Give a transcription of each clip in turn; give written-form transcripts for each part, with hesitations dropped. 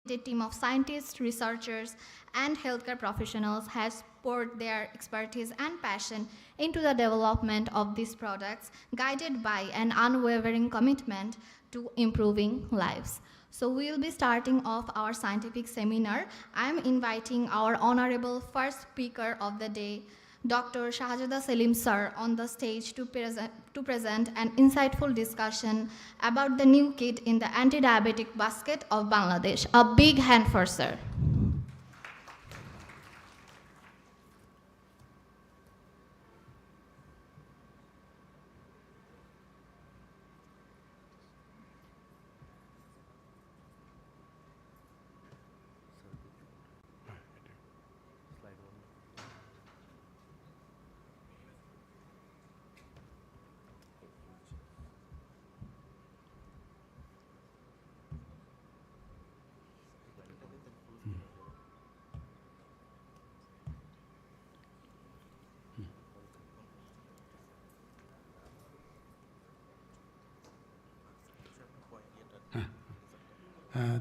A team of scientists, researchers, and healthcare professionals has poured their expertise and passion into the development of these products, guided by an unwavering commitment to improving lives. So we will be starting off our scientific seminar. I am inviting our honorable first speaker of the day, Dr. Shahzada Selim sir, on the stage to present an insightful discussion about the new kid in the anti-diabetic basket of Bangladesh. A big hand for sir.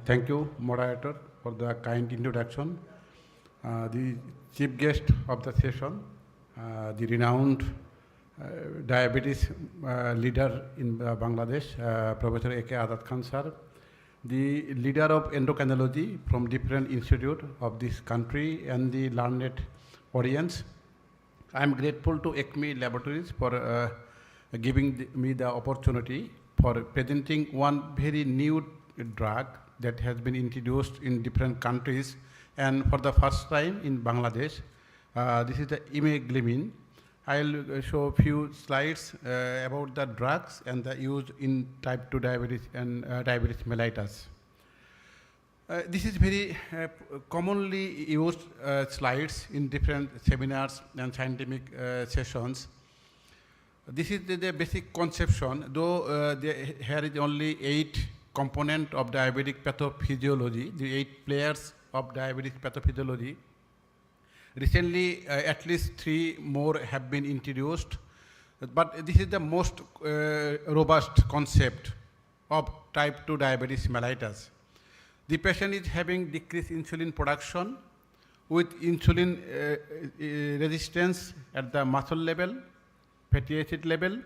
Thank you, moderator, for the kind introduction. The chief guest of the session, the renowned diabetes leader in Bangladesh, Professor A.K. Azad Khan sir, the leader of endocrinology from different institute of this country, and the learned audience. I am grateful to ACME Laboratories for giving me the opportunity for presenting one very new drug that has been introduced in different countries and for the first time in Bangladesh. This is the imeglamin. I'll show a few slides about the drugs and the use in type 2 diabetes and diabetes mellitus. This is very commonly used slides in different seminars and scientific sessions. This is the basic conception, though here is only 8 component of diabetic pathophysiology, the 8 players of diabetic pathophysiology. Recently, at least 3 more have been introduced, but this is the most robust concept of type 2 diabetes mellitus. The patient is having decreased insulin production with insulin resistance at the muscle level, fatty acid level,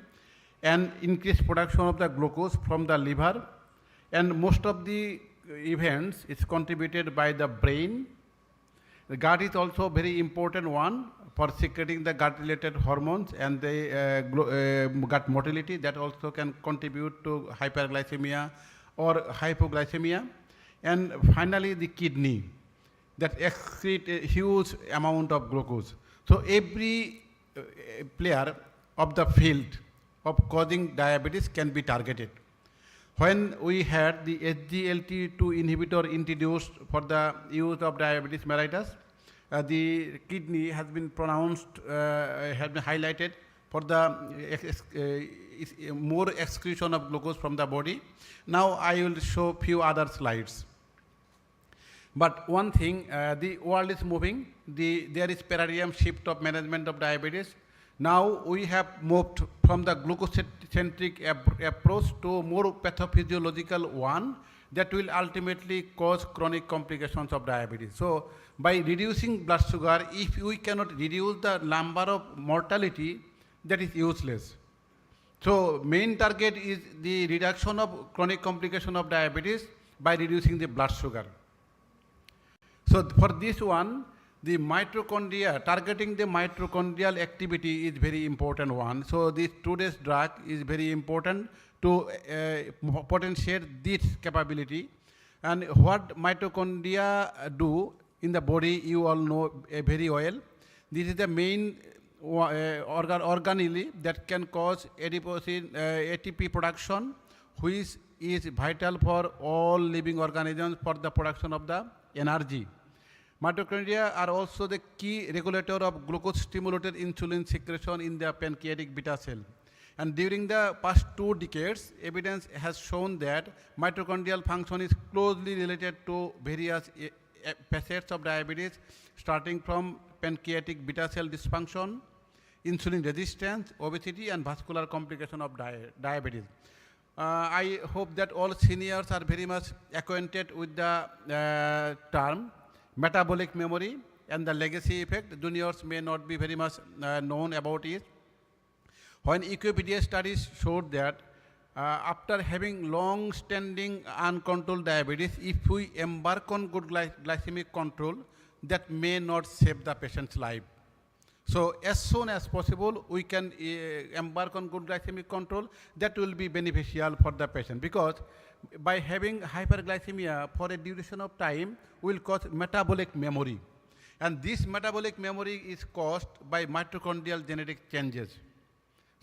and increased production of the glucose from the liver. And most of the events is contributed by the brain. The gut is also a very important one for secreting the gut-related hormones and the gut motility that also can contribute to hyperglycemia or hypoglycemia. And finally, the kidney that excrete a huge amount of glucose. So every player of the field of causing diabetes can be targeted. When we had the SGLT2 inhibitor introduced for the use of diabetes mellitus, the kidney has been pronounced, has been highlighted for the more excretion of glucose from the body. Now I will show few other slides. But one thing, the world is moving. There is paradigm shift of management of diabetes. Now we have moved from the glucose-centric approach to more pathophysiological one that will ultimately cause chronic complications of diabetes. So by reducing blood sugar, if we cannot reduce the number of mortality, that is useless. So main target is the reduction of chronic complication of diabetes by reducing the blood sugar. So for this one, the mitochondria, targeting the mitochondrial activity is very important one. So this today's drug is very important to potentiate this capability. And what mitochondria do in the body, you all know very well. This is the main organelle that can cause ATP production, which is vital for all living organisms for the production of the energy. Mitochondria are also the key regulator of glucose-stimulated insulin secretion in the pancreatic beta cell. And during the past 2 decades, evidence has shown that mitochondrial function is closely related to various facets of diabetes, starting from pancreatic beta cell dysfunction, insulin resistance, obesity, and vascular complication of diabetes. I hope that all seniors are very much acquainted with the term metabolic memory and the legacy effect. Juniors may not be very much known about it. When equipedia studies showed that after having long-standing uncontrolled diabetes, if we embark on good glycemic control, that may not save the patient's life. So as soon as possible, we can embark on good glycemic control. That will be beneficial for the patient, because by having hyperglycemia for a duration of time will cause metabolic memory. And this metabolic memory is caused by mitochondrial genetic changes.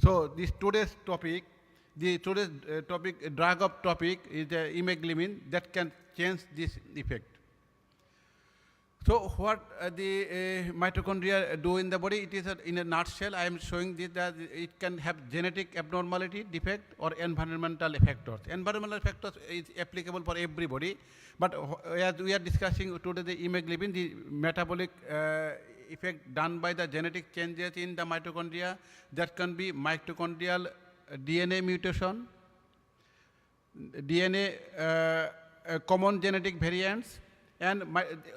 So this today's topic, drug of topic is the imeglimin that can change this effect. So what the mitochondria do in the body, it is in a nutshell. I am showing this that it can have genetic abnormality, defect, or environmental factors. Environmental factors is applicable for everybody, but as we are discussing today the imeglimin, the metabolic effect done by the genetic changes in the mitochondria, that can be mitochondrial DNA mutation, DNA common genetic variants, and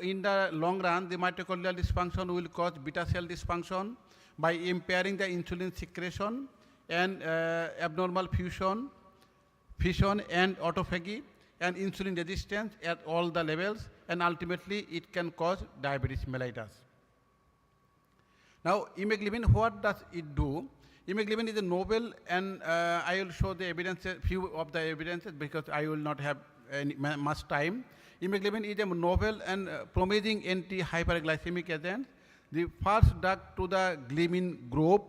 in the long run, the mitochondrial dysfunction will cause beta cell dysfunction by impairing the insulin secretion and abnormal fission and autophagy and insulin resistance at all the levels, and ultimately it can cause diabetes mellitus. Now, imeglimin, what does it do? Imeglimin is a novel, and I will show the evidences, few of the evidences, because I will not have much time. Imeglimin is a novel and promising anti-hyperglycemic agent. The first drug to the glimin group.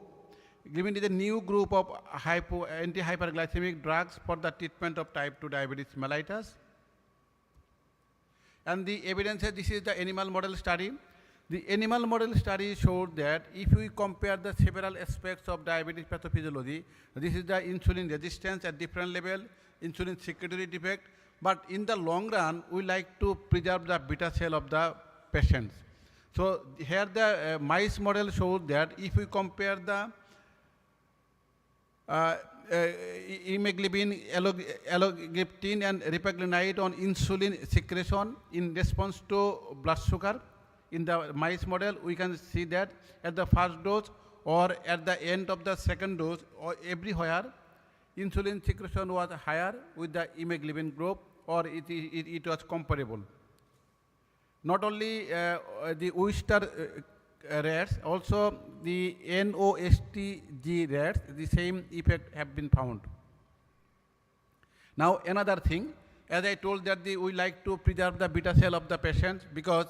Glimin is a new group of anti-hyperglycemic drugs for the treatment of type 2 diabetes mellitus. And the evidence, this is the animal model study. The animal model study showed that if we compare the several aspects of diabetes pathophysiology, this is the insulin resistance at different level, insulin secretory defect, but in the long run, we like to preserve the beta cell of the patients. So here the mice model showed that if we compare the imeglibin, allogliptin and ripaglinide on insulin secretion in response to blood sugar, in the mice model, we can see that at the first dose or at the end of the second dose, or everywhere, insulin secretion was higher with the imeglibin group, or it was comparable. Not only the oyster rats, also the NOSTG rats, the same effect have been found. Now another thing, as I told that we like to preserve the beta cell of the patients, because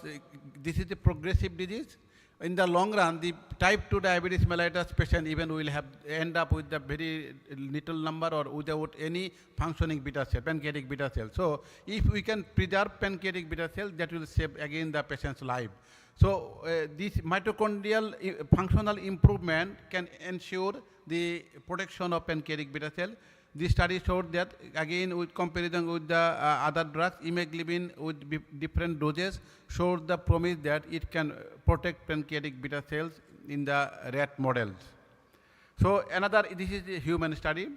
this is a progressive disease. In the long run, the type 2 diabetes mellitus patient even will end up with a very little number or without any functioning beta cell, pancreatic beta cell. So if we can preserve pancreatic beta cell, that will save again the patient's life. So this mitochondrial functional improvement can ensure the protection of pancreatic beta cell. This study showed that, again, with comparison with the other drugs, imeglibin with different doses showed the promise that it can protect pancreatic beta cells in the rat models. So another, this is a human study,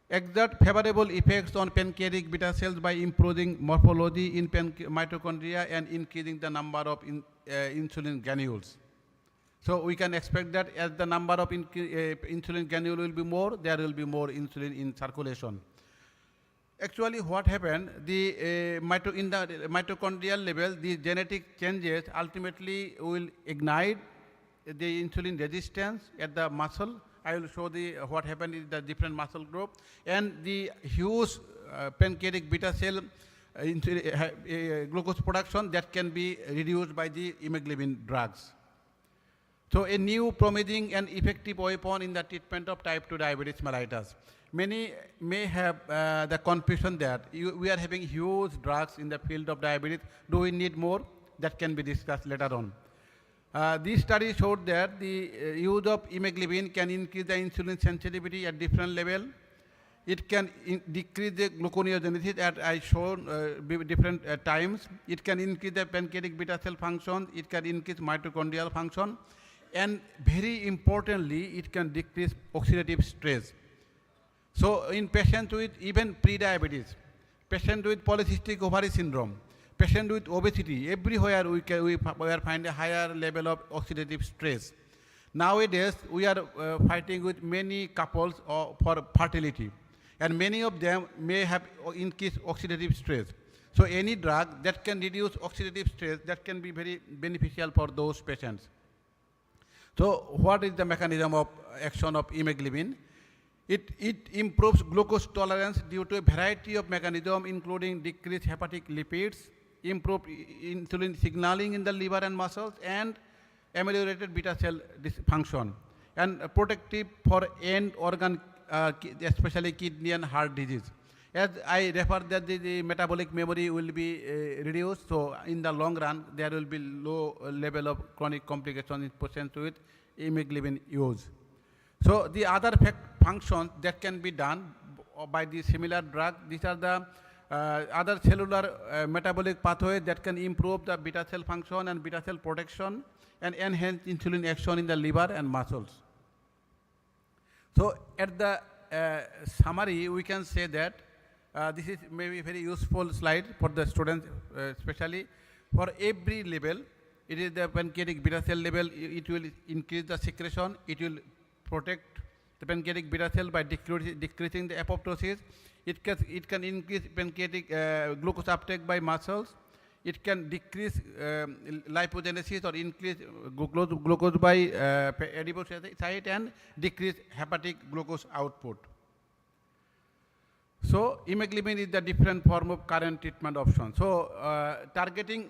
exert favorable effects on pancreatic beta cells by improving morphology in mitochondria and increasing the number of insulin granules. So we can expect that as the number of insulin granule will be more, there will be more insulin in circulation. Actually, what happened, in the mitochondrial level, the genetic changes ultimately will ignite the insulin resistance at the muscle. I will show what happened in the different muscle group, and the huge pancreatic beta cell glucose production that can be reduced by the imeglibin drugs. So a new promising and effective weapon in the treatment of type 2 diabetes mellitus. Many may have the confusion that we are having huge drugs in the field of diabetes. Do we need more? That can be discussed later on. This study showed that the use of imeglibin can increase the insulin sensitivity at different level. It can decrease the gluconeogenesis, as I showed different times. It can increase the pancreatic beta cell function. It can increase mitochondrial function. And very importantly, it can decrease oxidative stress. So in patients with even pre-diabetes, patient with polycystic ovary syndrome, patient with obesity, everywhere we are find a higher level of oxidative stress. Nowadays, we are fighting with many couples for fertility, and many of them may have increased oxidative stress. So any drug that can reduce oxidative stress, that can be very beneficial for those patients. So what is the mechanism of action of imeglibin? It improves glucose tolerance due to a variety of mechanisms, including decreased hepatic lipids, improved insulin signaling in the liver and muscles, and ameliorated beta cell dysfunction, and protective for end organ, especially kidney and heart disease. As I refer that the metabolic memory will be reduced, so in the long run there will be low level of chronic complications in patients with imeglibin use. So the other functions that can be done by the similar drug, these are the other cellular metabolic pathways that can improve the beta cell function and beta cell protection and enhance insulin action in the liver and muscles. So at the summary, we can say that this is maybe a very useful slide for the students, especially for every level. It is the pancreatic beta cell level, it will increase the secretion, it will protect the pancreatic beta cell by decreasing the apoptosis. It can increase pancreatic glucose uptake by muscles. It can decrease lipogenesis or increase glucose by adipocyte and decrease hepatic glucose output. So imeglibin is the different form of current treatment option. So targeting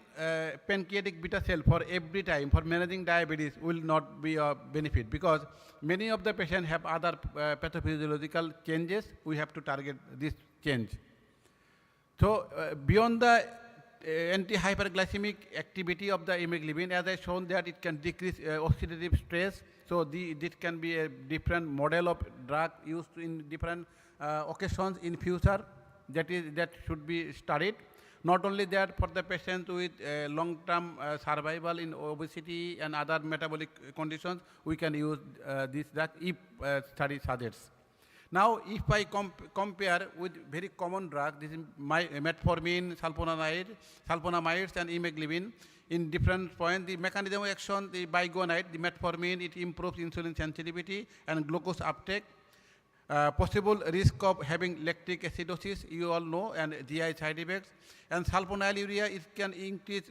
pancreatic beta cell for every time for managing diabetes will not be a benefit, because many of the patients have other pathophysiological changes. We have to target this change. So beyond the anti-hyperglycemic activity of the imeglibin, as I shown that it can decrease oxidative stress. So this can be a different model of drug used in different occasions in future. That should be studied. Not only that, for the patients with long-term survival in obesity and other metabolic conditions, we can use this drug if study suggests. Now, if I compare with very common drugs, this is metformin, sulfonamides, and imeglibin, in different points, the mechanism of action, the bigonide, the metformin, it improves insulin sensitivity and glucose uptake. Possible risk of having lactic acidosis, you all know, and GI side effects. And sulfonylurea, it can increase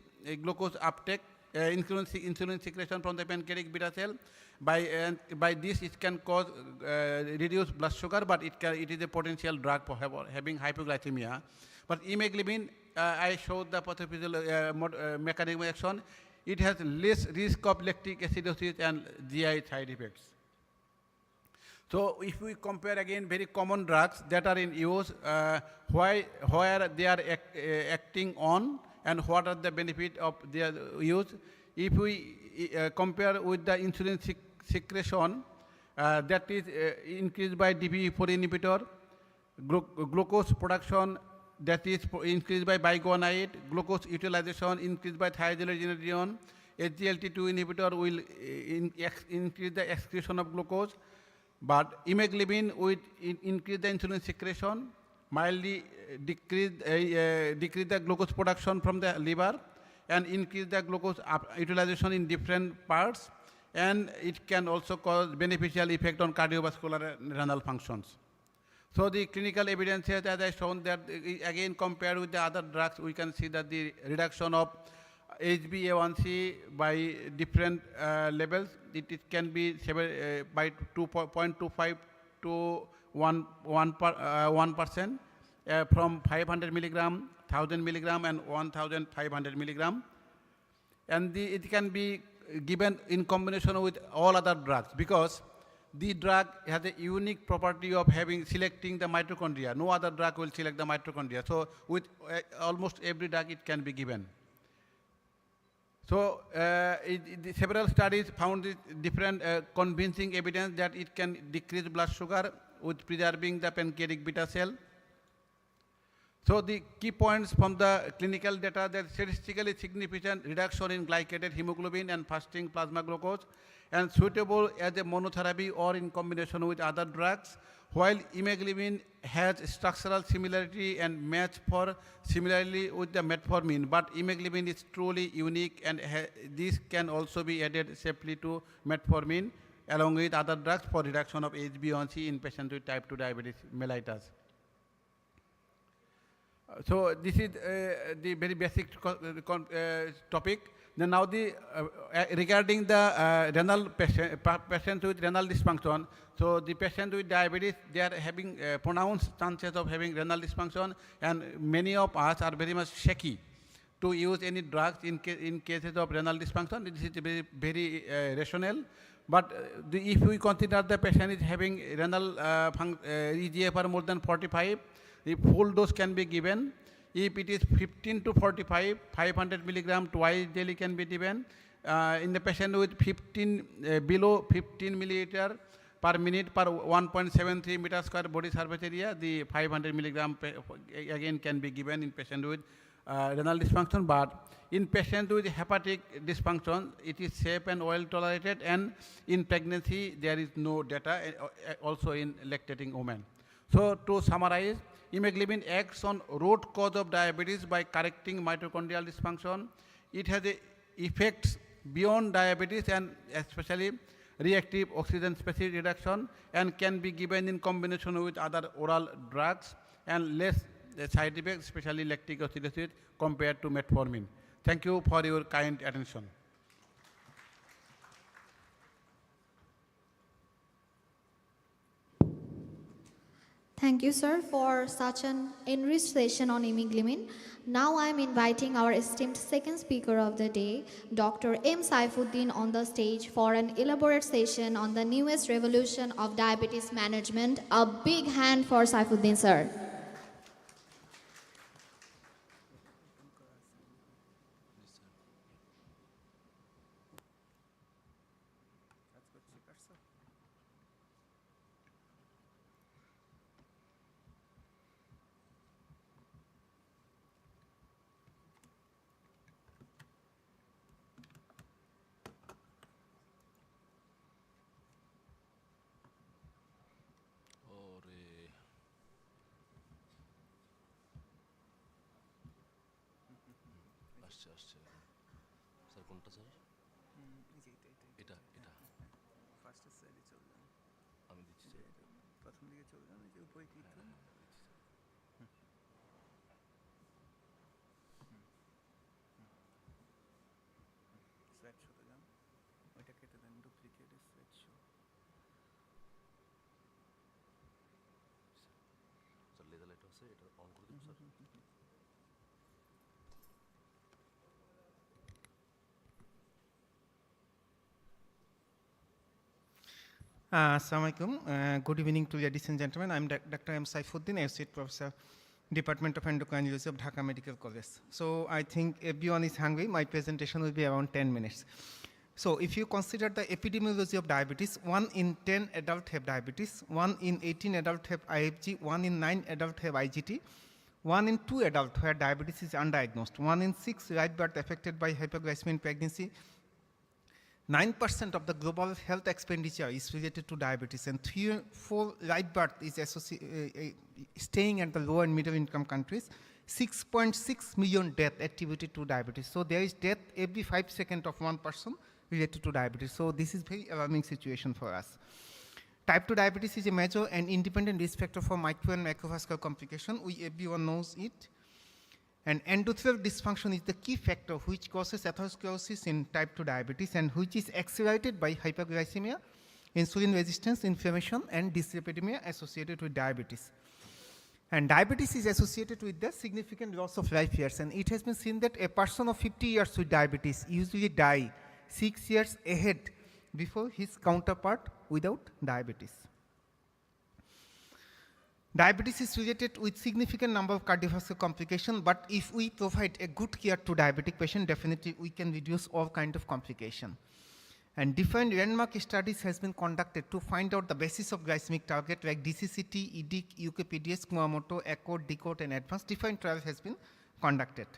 glucose uptake, insulin secretion from the pancreatic beta cell. By this, it can cause reduced blood sugar, but it is a potential drug for having hypoglycemia. But imeglibin, I showed the pathophysiological mechanism of action. It has less risk of lactic acidosis and GI side effects. So if we compare again very common drugs that are in use, where they are acting on and what are the benefit of their use. If we compare with the insulin secretion, that is increased by DPP-4 inhibitor, glucose production, that is increased by bigonide, glucose utilization increased by thiazolidinedione, SGLT2 inhibitor will increase the excretion of glucose. But imeglibin will increase the insulin secretion, mildly decrease the glucose production from the liver, and increase the glucose utilization in different parts, and it can also cause beneficial effect on cardiovascular and renal functions. So the clinical evidence has, as I shown, that again compared with the other drugs, we can see that the reduction of HbA1c by different levels, it can be by 2.25 to 1% from 500 milligram, 1000 milligram, and 1500 milligram. And it can be given in combination with all other drugs, because the drug has a unique property of selecting the mitochondria. No other drug will select the mitochondria. So with almost every drug it can be given. So several studies found different convincing evidence that it can decrease blood sugar with preserving the pancreatic beta cell. So the key points from the clinical data, that statistically significant reduction in glycated hemoglobin and fasting plasma glucose, and suitable as a monotherapy or in combination with other drugs, while imeglimin has structural similarity and match for similarly with the metformin, but imeglimin is truly unique, and this can also be added safely to metformin along with other drugs for reduction of HbA1c in patients with type 2 diabetes mellitus. So this is the very basic topic. Then now regarding the renal patients with renal dysfunction. So the patient with diabetes, they are having pronounced chances of having renal dysfunction, and many of us are very much shaky to use any drugs in cases of renal dysfunction. This is very rational. But if we consider the patient is having renal eGFR more than 45, the full dose can be given. If it is 15 to 45, 500 milligram twice daily can be given. In the patient with below 15 milliliter per minute per 1.73 meter square body surface area, the 500 milligram again can be given in patient with renal dysfunction. But in patient with hepatic dysfunction, it is safe and well tolerated, and in pregnancy there is no data, also in lactating women. So to summarize, imeglimin acts on root cause of diabetes by correcting mitochondrial dysfunction. It has effects beyond diabetes and especially reactive oxygen species reduction, and can be given in combination with other oral drugs and less side effects, especially lactic acidosis compared to metformin. Thank you for your kind attention. Thank you, sir, for such an enriched session on imeglimin. Now I am inviting our esteemed second speaker of the day, Dr. M. Saifuddin, on the stage for an elaborate session on the newest revolution of diabetes management. A big hand for Saifuddin, sir. Sir কোনটা sir? এটা এটা ফার্স্টের সাইডে চলে যান, আমি দিচ্ছি sir. প্রথম দিকে চলে যান, এই যে উপরে ক্লিক করুন। স্লাইড শোতে যান, ওইটা কেটে দেন, duplicate slide show. Sir laser light আছে, এটা অন করে দিন sir. Assalamu alaikum. Good evening to ladies and gentlemen. I'm Dr. M. Saifuddin, Associate Professor, Department of Endocrinology of Dhaka Medical College. So I think everyone is hungry. My presentation will be around 10 minutes. So if you consider the epidemiology of diabetes, 1 in 10 adults have diabetes, 1 in 18 adults have IFG, 1 in 9 adults have IGT, 1 in 2 adults where diabetes is undiagnosed, 1 in 6 live birth affected by hypoglycemia in pregnancy. 9% of the global health expenditure is related to diabetes, and 3-4 live birth is staying at the low and middle income countries. 6.6 million deaths attributed to diabetes. So there is death every 5 seconds of one person related to diabetes. So this is very alarming situation for us. Type 2 diabetes is a major and independent risk factor for micro and macrovascular complication. Everyone knows it. And endothelial dysfunction is the key factor which causes atherosclerosis in type 2 diabetes, and which is accelerated by hyperglycemia, insulin resistance, inflammation, and dyslipidemia associated with diabetes. And diabetes is associated with the significant loss of life years, and it has been seen that a person of 50 years with diabetes usually die 6 years ahead before his counterpart without diabetes. Diabetes is related with significant number of cardiovascular complications, but if we provide a good care to diabetic patient, definitely we can reduce all kind of complication. And different landmark studies has been conducted to find out the basis of glycemic target like DCCT, EDIC, UKPDS, Kumamoto, ACCORD, DECODE, and ADVANCE. Different trials has been conducted.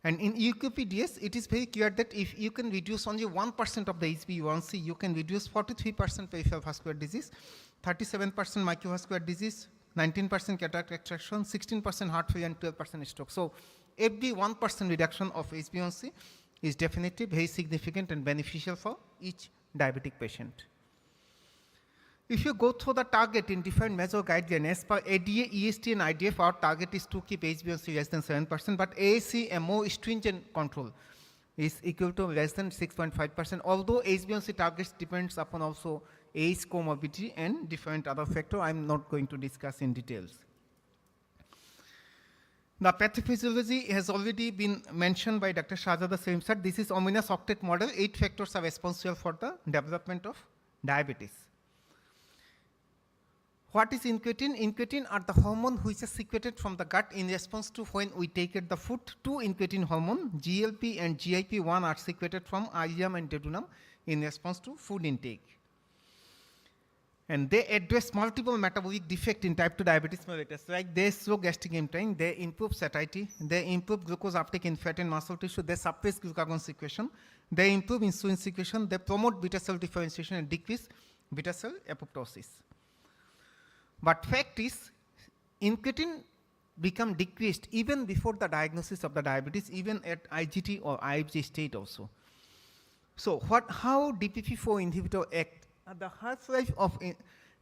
And in UQPDS, it is very clear that if you can reduce only 1% of the HbA1c, you can reduce 43% peripheral vascular disease, 37% microvascular disease, 19% cataract extraction, 16% heart failure, and 12% stroke. So every 1% reduction of HbA1c is definitely very significant and beneficial for each diabetic patient. If you go through the target in different measure guidelines, as per ADA, EST, and IDF, our target is to keep HbA1c less than 7%, but ACME stringent control is equal to less than 6.5%, although HbA1c targets depends upon also age, comorbidity, and different other factors I'm not going to discuss in details. The pathophysiology has already been mentioned by Dr. Shahzada Salim sir. This is ominous octet model. 8 factors are responsible for the development of diabetes. What is incretin? Incretin are the hormone which is secreted from the gut in response to when we take the food. 2 incretin hormone, GLP and GIP-1 are secreted from ileum and duodenum in response to food intake. And they address multiple metabolic defects in type 2 diabetes mellitus, like they slow gastric emptying, they improve satiety, they improve glucose uptake in fat and muscle tissue, they suppress glucagon secretion, they improve insulin secretion, they promote beta cell differentiation and decrease beta cell apoptosis. But fact is, incretin become decreased even before the diagnosis of the diabetes, even at IGT or IFG state also. So how DPP-4 inhibitor act? The half-life of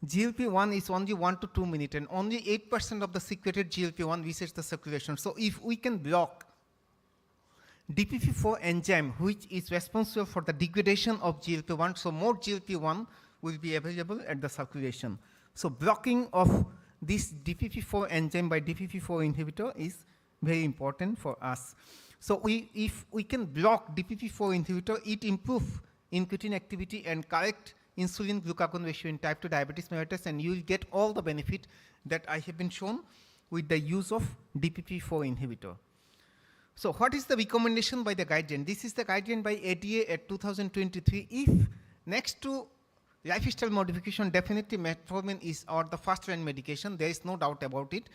GLP-1 is only 1 to 2 minutes, and only 8% of the secreted GLP-1 reaches the circulation. So if we can block DPP-4 enzyme, which is responsible for the degradation of GLP-1, so more GLP-1 will be available at the circulation. So blocking of this DPP-4 enzyme by DPP-4 inhibitor is very important for us. So if we can block DPP-4 inhibitor, it improves incretin activity and correct insulin glucagon ratio in type 2 diabetes mellitus, and you will get all the benefit that I have been shown with the use of DPP-4 inhibitor. So what is the recommendation by the guideline? This is the guideline by ADA at 2023. If next to lifestyle modification, definitely metformin is the first line medication. There is no doubt about it.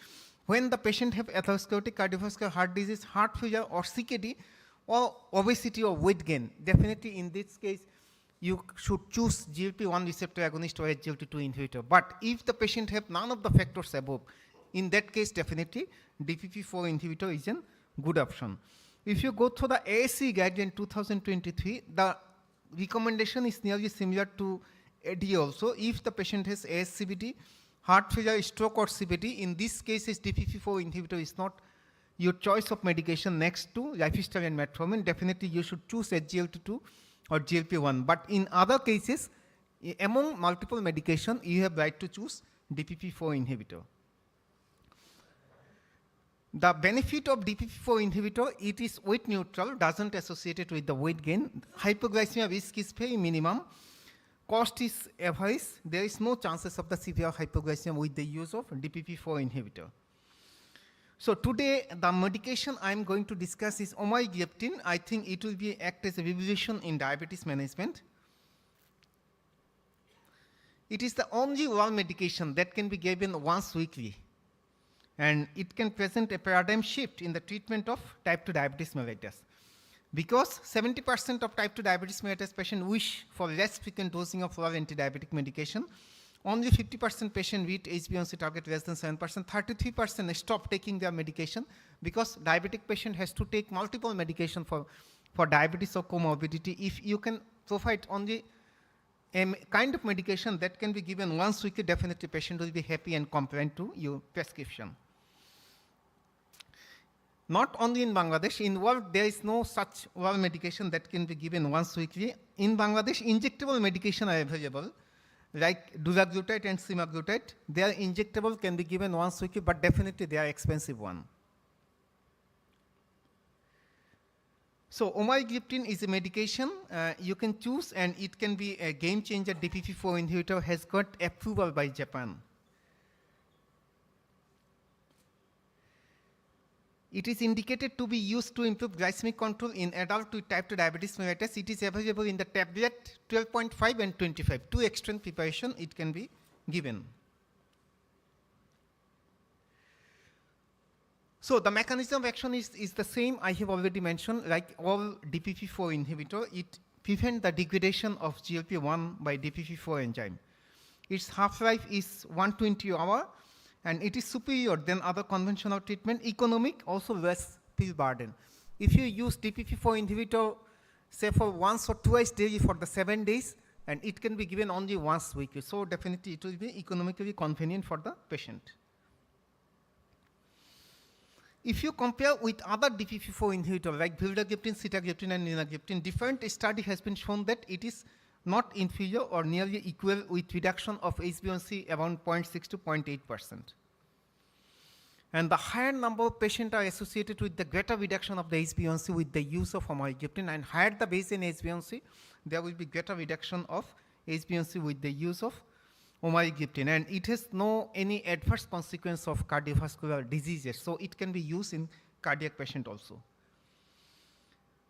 When the patient have atherosclerotic cardiovascular heart disease, heart failure, or CKD, or obesity or weight gain, definitely in this case, you should choose GLP-1 receptor agonist or SGLT2 inhibitor. But if the patient have none of the factors above, in that case, definitely DPP-4 inhibitor is a good option. If you go through the ASC guideline 2023, the recommendation is nearly similar to ADA also. If the patient has ASCVD, heart failure, stroke, or CVD, in this case, DPP-4 inhibitor is not your choice of medication next to lifestyle and metformin. Definitely you should choose SGLT2 or GLP-1. But in other cases, among multiple medication, you have right to choose DPP-4 inhibitor. The benefit of DPP-4 inhibitor, it is weight neutral, doesn't associate it with the weight gain. Hypoglycemia risk is very minimum. Cost is average. There is no chances of the severe hypoglycemia with the use of DPP-4 inhibitor. So today, the medication I am going to discuss is omagliptin. I think it will act as a revolution in diabetes management. It is the only oral medication that can be given once weekly, and it can present a paradigm shift in the treatment of type 2 diabetes mellitus. Because 70% of type 2 diabetes mellitus patients wish for less frequent dosing of oral anti-diabetic medication, only 50% patients reach HbA1c target less than 7%, 33% stop taking their medication because diabetic patient has to take multiple medication for diabetes or comorbidity. If you can provide only a kind of medication that can be given once weekly, definitely patient will be happy and compliant to your prescription. Not only in Bangladesh, in world there is no such oral medication that can be given once weekly. In Bangladesh, injectable medication are available, like dulaglutide and semaglutide. They are injectable, can be given once weekly, but definitely they are expensive one. So omagliptin is a medication you can choose, and it can be a game changer. DPP-4 inhibitor has got approval by Japan. It is indicated to be used to improve glycemic control in adult with type 2 diabetes mellitus. It is available in the tablet 12.5 and 25. 2 extent preparation it can be given. So the mechanism of action is the same I have already mentioned. Like all DPP-4 inhibitor, it prevents the degradation of GLP-1 by DPP-4 enzyme. Its half-life is 120 hours, and it is superior than other conventional treatment, economic, also less pill burden. If you use DPP-4 inhibitor, say for once or twice daily for the 7 days, and it can be given only once weekly, so definitely it will be economically convenient for the patient. If you compare with other DPP-4 inhibitors like vildagliptin, sitagliptin, and linagliptin, different study has been shown that it is not inferior or nearly equal with reduction of HbA1c around 0.6 to 0.8%. And the higher number of patients are associated with the greater reduction of the HbA1c with the use of amylogliptin, and higher the baseline HbA1c, there will be greater reduction of HbA1c with the use of amylogliptin, and it has no any adverse consequence of cardiovascular diseases, so it can be used in cardiac patient also.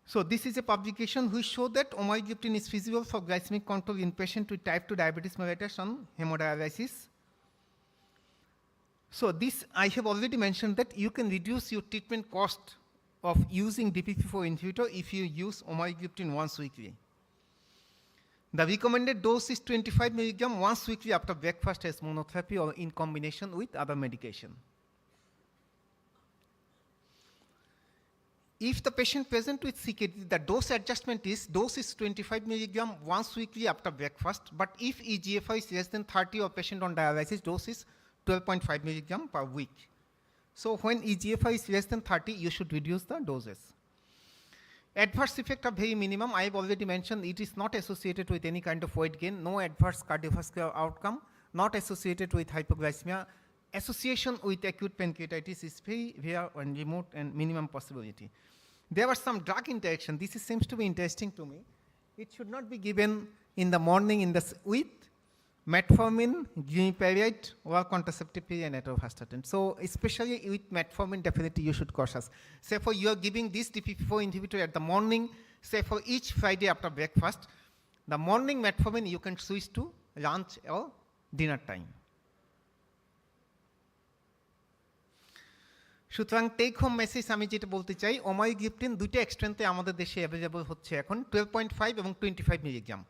So this is a publication which show that amylogliptin is feasible for glycemic control in patient with type 2 diabetes mellitus on hemodialysis. So this I have already mentioned that you can reduce your treatment cost of using DPP-4 inhibitor if you use amylogliptin once weekly. The recommended dose is 25 mg once weekly after breakfast as monotherapy or in combination with other medication. If the patient present with CKD, the dose adjustment is, dose is 25 mg once weekly after breakfast, but if eGFR is less than 30 or patient on dialysis, dose is 12.5 mg per week. So when eGFR is less than 30, you should reduce the doses. Adverse effect are very minimum. I have already mentioned it is not associated with any kind of weight gain, no adverse cardiovascular outcome, not associated with hypoglycemia. Association with acute pancreatitis is very rare and remote and minimum possibility. There was some drug interaction. This seems to be interesting to me. It should not be given in the morning with metformin, glimepiride, or contraceptive pill and atorvastatin. So especially with metformin, definitely you should cautious. Say for you are giving this DPP-4 inhibitor at the morning, say for each Friday after breakfast, the morning metformin you can switch to lunch or dinner time. সুতরাং take home message আমি যেটা বলতে চাই, অমাইগ্লিপটিন দুইটা এক্সট্রেন্থে আমাদের দেশে available হচ্ছে এখন 12.5 এবং 25 মিলিগ্রাম।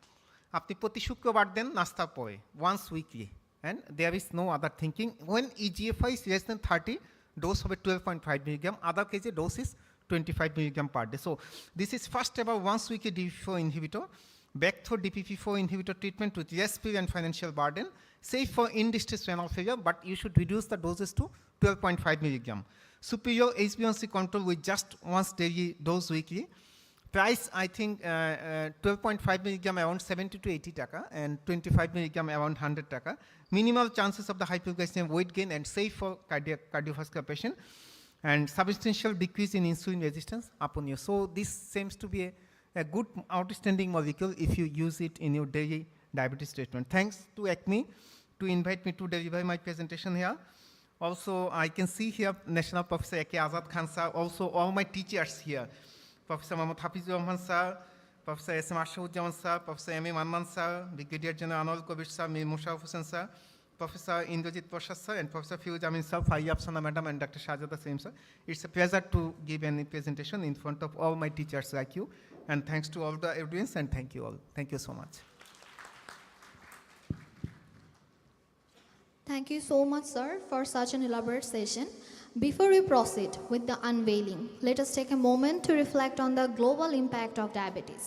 আপনি প্রতি শুক্রবার দেন নাস্তার পরে, once weekly, and there is no other thinking. When EGFR is less than 30, dose হবে 12.5 milligram, other case dose is 25 milligram per day. So this is first ever once weekly DPP-4 inhibitor, backed for DPP-4 inhibitor treatment with less pill and financial burden, safe for in-distress renal failure, but you should reduce the doses to 12.5 milligram. Superior HbA1c control with just once daily dose weekly. Price, I think 12.5 milligram around 70 to 80 taka and 25 milligram around 100 taka. Minimal chances of the hypoglycemia, weight gain, and safe for cardiovascular patient, and substantial decrease in insulin resistance upon use. So this seems to be a good outstanding molecule if you use it in your daily diabetes treatment. Thanks to ACME to invite me to deliver my presentation here. Also, I can see here National Professor A.K. Azad Khan sir, also all my teachers here. Professor Mohammad Hafizur Rahman sir, Professor S.M. Ashahudjaman sir, Professor M.A. Manman sir, Brigadier General Anol Kobir sir, Mir Musharraf Hussain sir, Professor Indrajit Prasad sir, and Professor Firoz Amin sir, Faiya Afsana madam, and Dr. Shahzada Salim sir. It's a pleasure to give any presentation in front of all my teachers like you, and thanks to all the audience, and thank you all. Thank you so much. Thank you so much, sir, for such an elaborate session. Before we proceed with the unveiling, let us take a moment to reflect on the global impact of diabetes.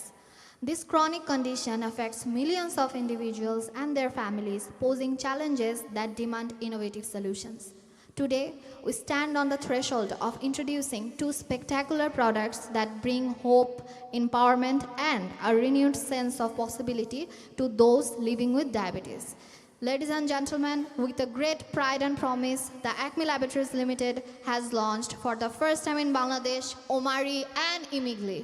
This chronic condition affects millions of individuals and their families, posing challenges that demand innovative solutions. Today, we stand on the threshold of introducing two spectacular products that bring hope, empowerment, and a renewed sense of possibility to those living with diabetes. Ladies and gentlemen, with a great pride and promise, the ACME Laboratories Ltd has launched for the first time in Bangladesh, Omari and Imigli.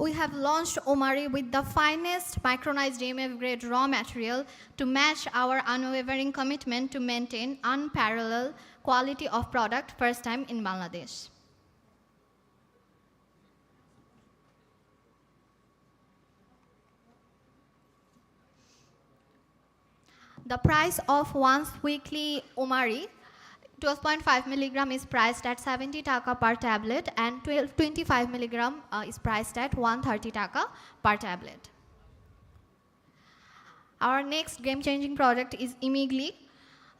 We have launched Omari with the finest micronized DMF grade raw material to match our unwavering commitment to maintain unparalleled quality of product first time in Bangladesh. The price of once weekly Omari 12.5 milligram is priced at 70 taka per tablet and 25 milligram is priced at 130 taka per tablet. Our next game-changing product is Imigli,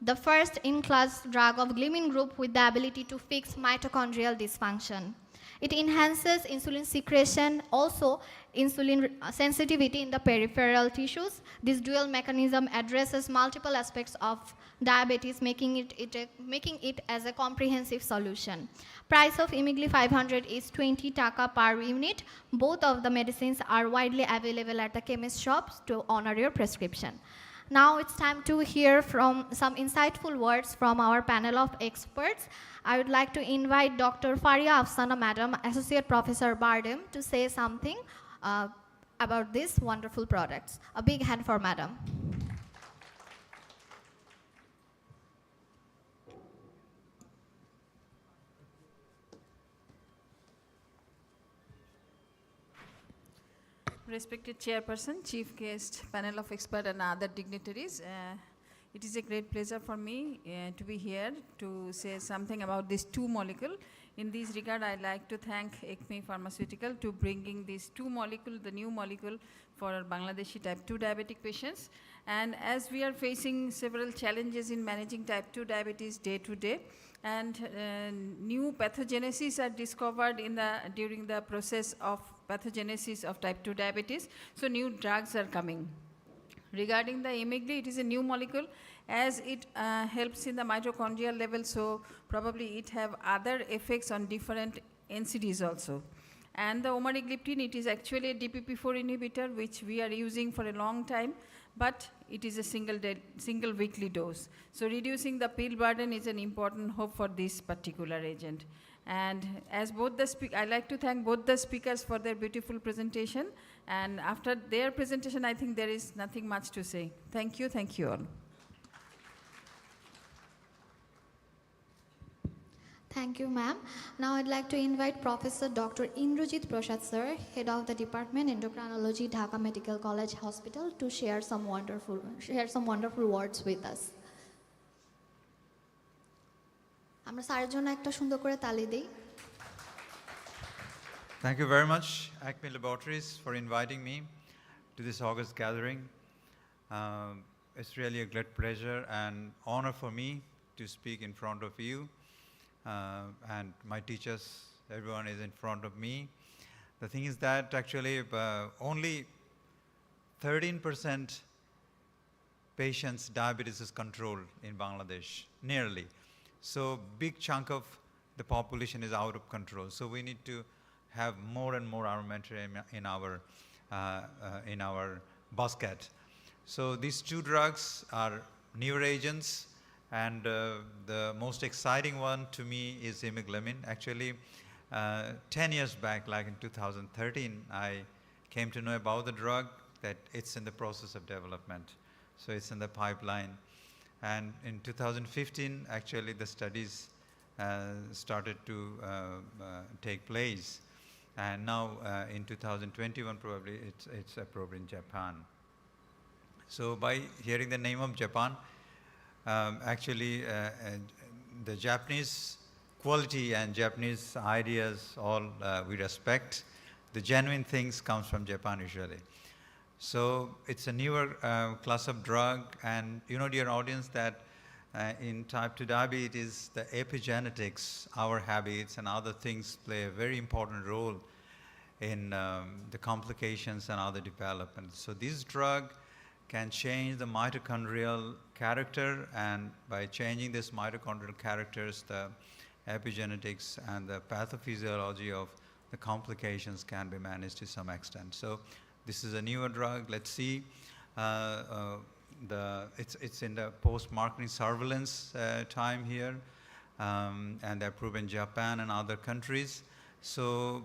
the first in-class drug of glymin group with the ability to fix mitochondrial dysfunction. It enhances insulin secretion, also insulin sensitivity in the peripheral tissues. This dual mechanism addresses multiple aspects of diabetes, making it as a comprehensive solution. Price of Imigli 500 is 20 taka per unit. Both of the medicines are widely available at the chemist shops to honor your prescription. Now it's time to hear from some insightful words from our panel of experts. I would like to invite Dr. Faria Afsana Madam, Associate Professor Bardem, to say something about these wonderful products. A big hand for Madam. Respected Chairperson, Chief Guest, panel of experts and other dignitaries, it is a great pleasure for me to be here to say something about these two molecules. In this regard, I'd like to thank ACME Pharmaceutical to bringing these two molecules, the new molecule for Bangladeshi type 2 diabetic patients. And as we are facing several challenges in managing type 2 diabetes day to day, and new pathogenesis are discovered during the process of pathogenesis of type 2 diabetes, so new drugs are coming. Regarding the Imigli, it is a new molecule as it helps in the mitochondrial level, so probably it have other effects on different NCDs also. And the Omarigliptin, it is actually a DPP4 inhibitor which we are using for a long time, but it is a single weekly dose. So reducing the pill burden is an important hope for this particular agent. And as both the I'd like to thank both the speakers for their beautiful presentation. And after their presentation, I think there is nothing much to say. Thank you all. Thank you, ma'am. Now I'd like to invite Professor Dr. Indrajit Prasad sir, Head of the Department Endocrinology, Dhaka Medical College Hospital, to share some wonderful words with us. আমরা স্যারের জন্য একটা সুন্দর করে তালি দেই। Thank you very much, ACME Laboratories, for inviting me to this August gathering. It's really a great pleasure and honor for me to speak in front of you. And my teachers, everyone is in front of me. The thing is that actually only 13% patients' diabetes is controlled in Bangladesh, nearly. So big chunk of the population is out of control. So we need to have more and more armamentarium in our basket. So these two drugs are newer agents, and the most exciting one to me is imiglemin. Actually, 10 years back, like in 2013, I came to know about the drug, that it's in the process of development. So it's in the pipeline. And in 2015, actually, the studies started to take place. And now in 2021, probably it's approved in Japan. So by hearing the name of Japan, actually the Japanese quality and Japanese ideas, all we respect. The genuine things comes from Japan usually. So it's a newer class of drug, and you know, dear audience, that in type 2 diabetes, the epigenetics, our habits and other things play a very important role in the complications and other developments. So this drug can change the mitochondrial character, and by changing this mitochondrial characters, the epigenetics and the pathophysiology of the complications can be managed to some extent. So this is a newer drug. Let's see. It's in the post-marketing surveillance time here, and they're approved in Japan and other countries. So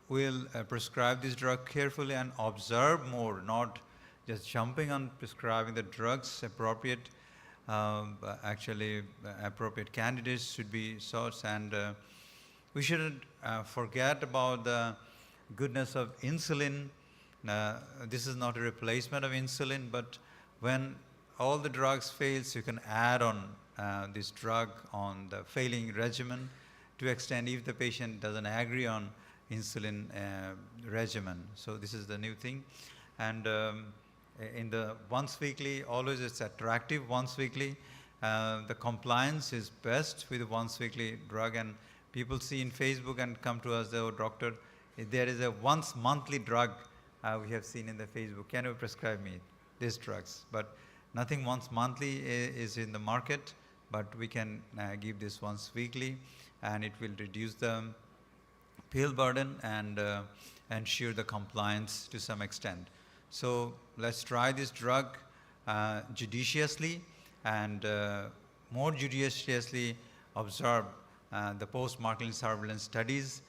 will prescribe this drug carefully and observe more, not just jumping on prescribing the drugs. Appropriate, appropriate candidates should be sought, and we shouldn't forget about the goodness of insulin. This is not a replacement of insulin, but when all the drugs fails, you can add on this drug on the failing regimen to extend if the patient doesn't agree on insulin regimen. So this is the new thing. And in the once weekly, always it's attractive once weekly. The compliance is best with the once weekly drug, and people see in Facebook and come to us, oh doctor, there is a once monthly drug we have seen in the Facebook, can you prescribe me these drugs? But nothing once monthly is in the market, but we can give this once weekly, and it will reduce the pill burden and ensure the compliance to some extent. So let's try this drug judiciously, and more judiciously observe the post-marketing surveillance studies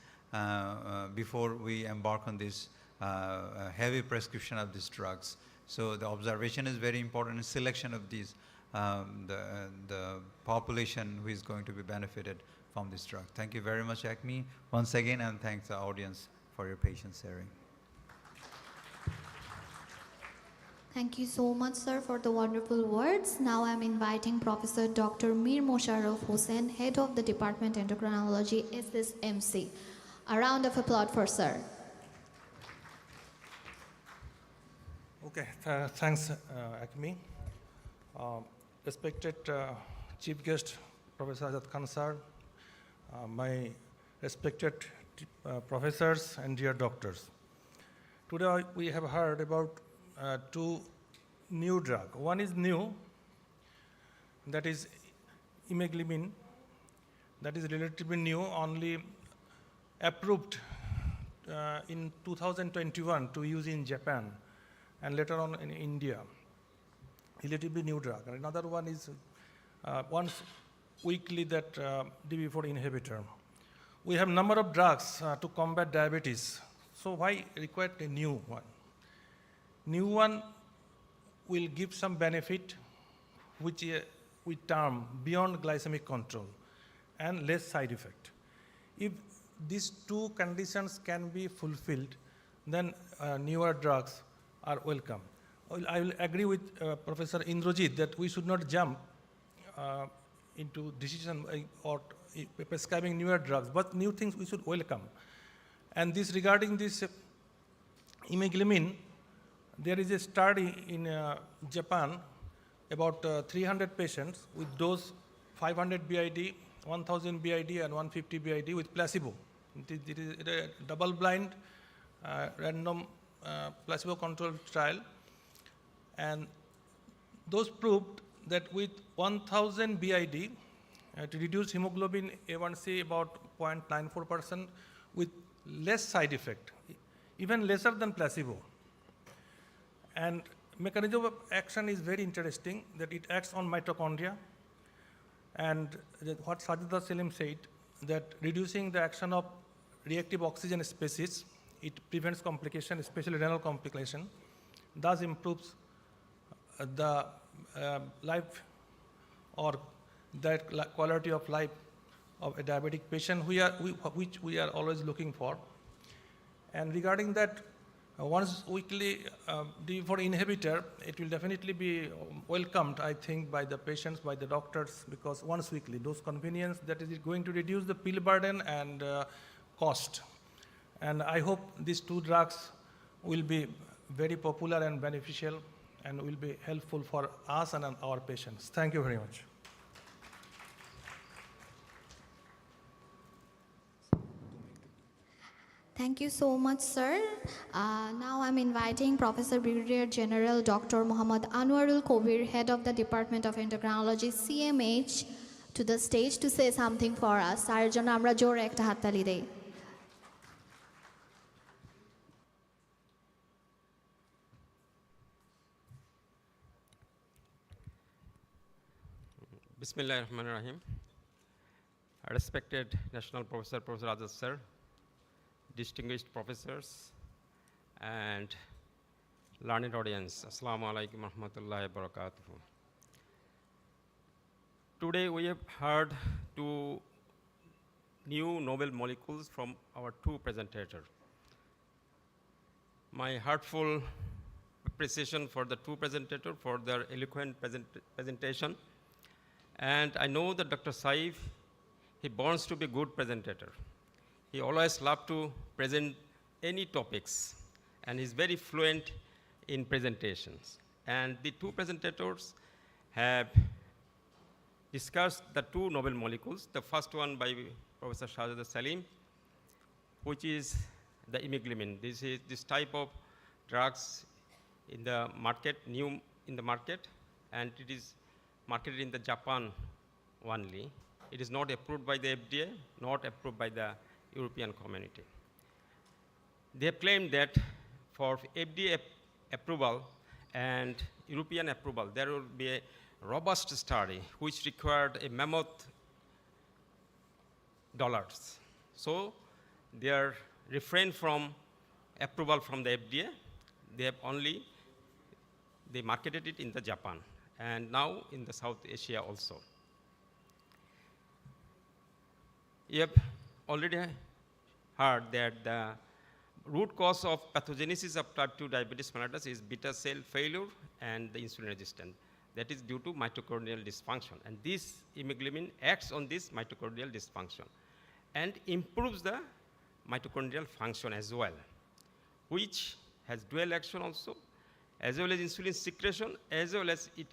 before we embark on this heavy prescription of these drugs. So the observation is very important in selection of these, the population who is going to be benefited from this drug. Thank you very much, ACME, once again, and thanks the audience for your patience hearing. Thank you so much, sir, for the wonderful words. Now I'm inviting Professor Dr. Mir Mosharraf Hussain, Head of the Department Endocrinology, SSMC. A round of applause for sir. Okay, thanks, ACME. Respected Chief Guest, Professor Azad Khan sir, my respected professors and dear doctors. Today we have heard about two new drugs. One is new, that is imeglimin, that is relatively new, only approved in 2021 to use in Japan and later on in India. Relatively new drug. And another one is once weekly, that DB4 inhibitor. We have number of drugs to combat diabetes. So why require a new one? New one will give some benefit, which we term beyond glycemic control and less side effect. If these two conditions can be fulfilled, then newer drugs are welcome. I will agree with Professor Indrajit that we should not jump into decision or prescribing newer drugs, but new things we should welcome. And this regarding this imeglimin, there is a study in Japan about 300 patients with dose 500 BID, 1000 BID and 150 BID with placebo. It is a double-blind, random placebo-controlled trial, and those proved that with 1000 BID to reduce hemoglobin A1C about 0.94% with less side effect, even lesser than placebo. And mechanism of action is very interesting, that it acts on mitochondria, and what Sajida Selim said, that reducing the action of reactive oxygen species, it prevents complication, especially renal complication, thus improves the life or the quality of life of a diabetic patient, which we are always looking for. And regarding that, once weekly DB4 inhibitor, it will definitely be welcomed, I think, by the patients, by the doctors, because once weekly, those convenience, that is going to reduce the pill burden and cost. And I hope these two drugs will be very popular and beneficial and will be helpful for us and our patients. Thank you very much. Thank you so much, sir. Now I'm inviting Professor Brigadier General Dr. Muhammad Anwarul Kobir, Head of the Department of Endocrinology, CMH, to the stage to say something for us. Sir, jona amra jore ekta hattali dei. Bismillahirrahmanirrahim. Respected National Professor, Professor Azad sir, distinguished professors, and learned audience. Assalamu alaikum warahmatullahi wabarakatuh. Today we have heard two new novel molecules from our two presentators. My heartful appreciation for the two presentators for their eloquent presentation. And I know that Dr. Saif, he wants to be a good presenter. He always loves to present any topics, and he's very fluent in presentations. And the two presentators have discussed the two novel molecules. The first one by Professor Shahzad Salim, which is the imiglamin. This is this type of drugs in the market, new in the market, and it is marketed in the Japan only. It is not approved by the FDA, not approved by the European community. They have claimed that for FDA approval and European approval, there will be a robust study which required a mammoth dollars. So they are refrained from approval from the FDA. They marketed it in the Japan and now in the South Asia also. You have already heard that the root cause of pathogenesis of type 2 diabetes mellitus is beta cell failure and the insulin resistance. That is due to mitochondrial dysfunction. And this imiglamin acts on this mitochondrial dysfunction and improves the mitochondrial function as well, which has dual action also, as well as insulin secretion, as well as it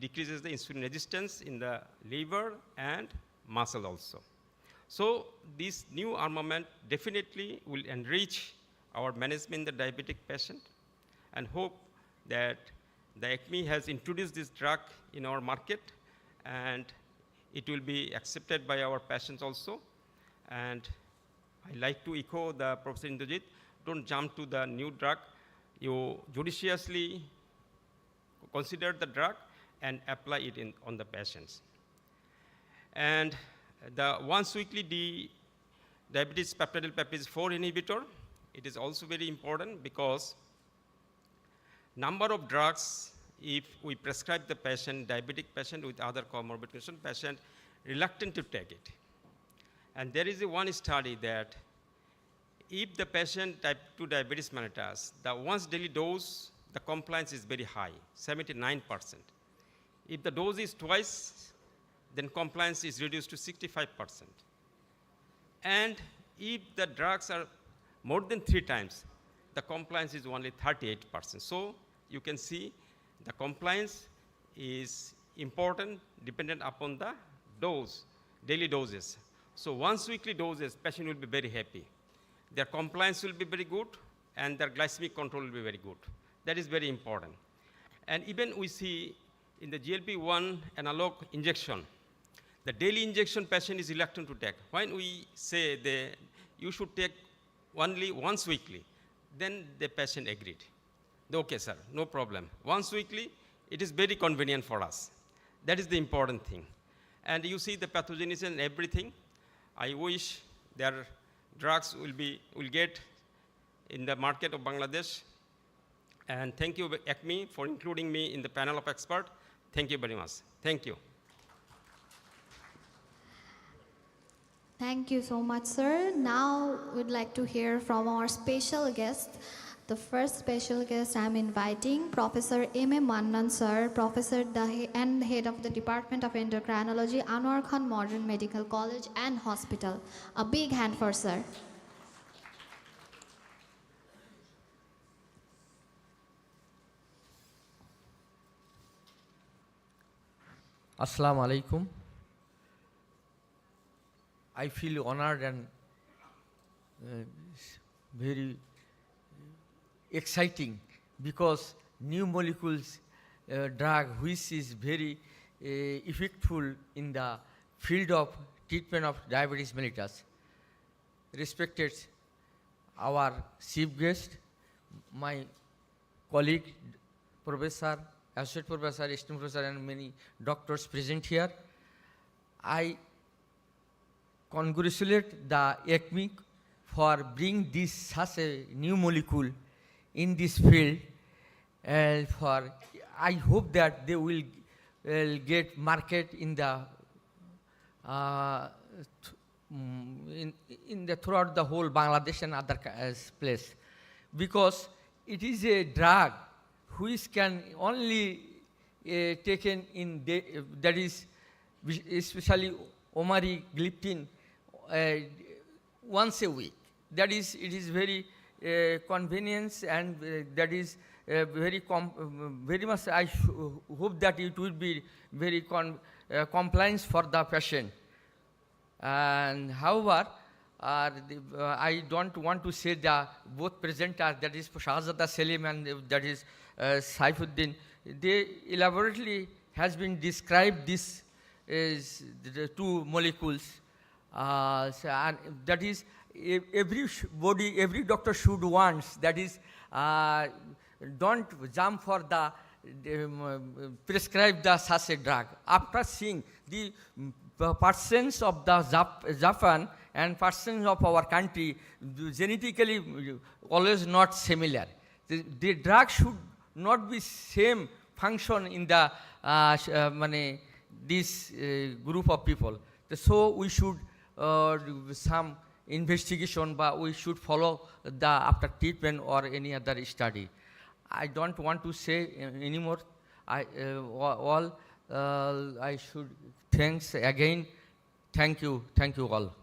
decreases the insulin resistance in the liver and muscle also. So this new armament definitely will enrich our management in the diabetic patient, and hope that the ACME has introduced this drug in our market, and it will be accepted by our patients also. And I like to echo the Professor Indojit, don't jump to the new drug. You judiciously consider the drug and apply it on the patients. And the once weekly diabetes peptidylpeptidase 4 inhibitor, it is also very important because number of drugs, if we prescribe the patient, diabetic patient with other comorbid condition, patient reluctant to take it. And there is one study that if the patient type 2 diabetes mellitus, the once daily dose, the compliance is very high, 79%. If the dose is twice, then compliance is reduced to 65%. And if the drugs are more than 3 times, the compliance is only 38%. So you can see the compliance is important, dependent upon the dose, daily doses. So once weekly doses, patient will be very happy. Their compliance will be very good, and their glycemic control will be very good. That is very important. And even we see in the GLP-1 analog injection, the daily injection patient is reluctant to take. When we say you should take only once weekly, then the patient agreed. Okay, sir, no problem. Once weekly, it is very convenient for us. That is the important thing. And you see the pathogenesis and everything. I wish their drugs will get in the market of Bangladesh. And thank you, ACME, for including me in the panel of experts. Thank you very much. Thank you. Thank you so much, sir. Now we'd like to hear from our special guest. The first special guest I'm inviting, Professor M.A. Mannan, sir, Professor and Head of the Department of Endocrinology, Anwar Khan Modern Medical College and Hospital. A big hand for sir. Assalamu alaikum. I feel honored and very exciting because new molecules drug which is very effective in the field of treatment of diabetes mellitus. Respected our chief guest, my colleague, professor, associate professor, assistant professor, and many doctors present here. I congratulate the ACME for bring this such a new molecule in this field. I hope that they will get market in the throughout the whole Bangladesh and other place, because it is a drug which can only taken in that is especially omari-gliptin once a week. That is, it is very convenience, and that is very much. I hope that it will be very compliance for the patient. And however, I don't want to say the both presenters, that is Shahzada Selim and that is Saifuddin, they elaborately has been described this is the two molecules. And that is every doctor should want, that is don't jump for the prescribe the such a drug after seeing the persons of the Japan and persons of our country genetically always not similar. The drug should not be same function in the this group of people. So we should do some investigation, but we should follow the after treatment or any other study. I don't want to say anymore. I should thanks again. Thank you all.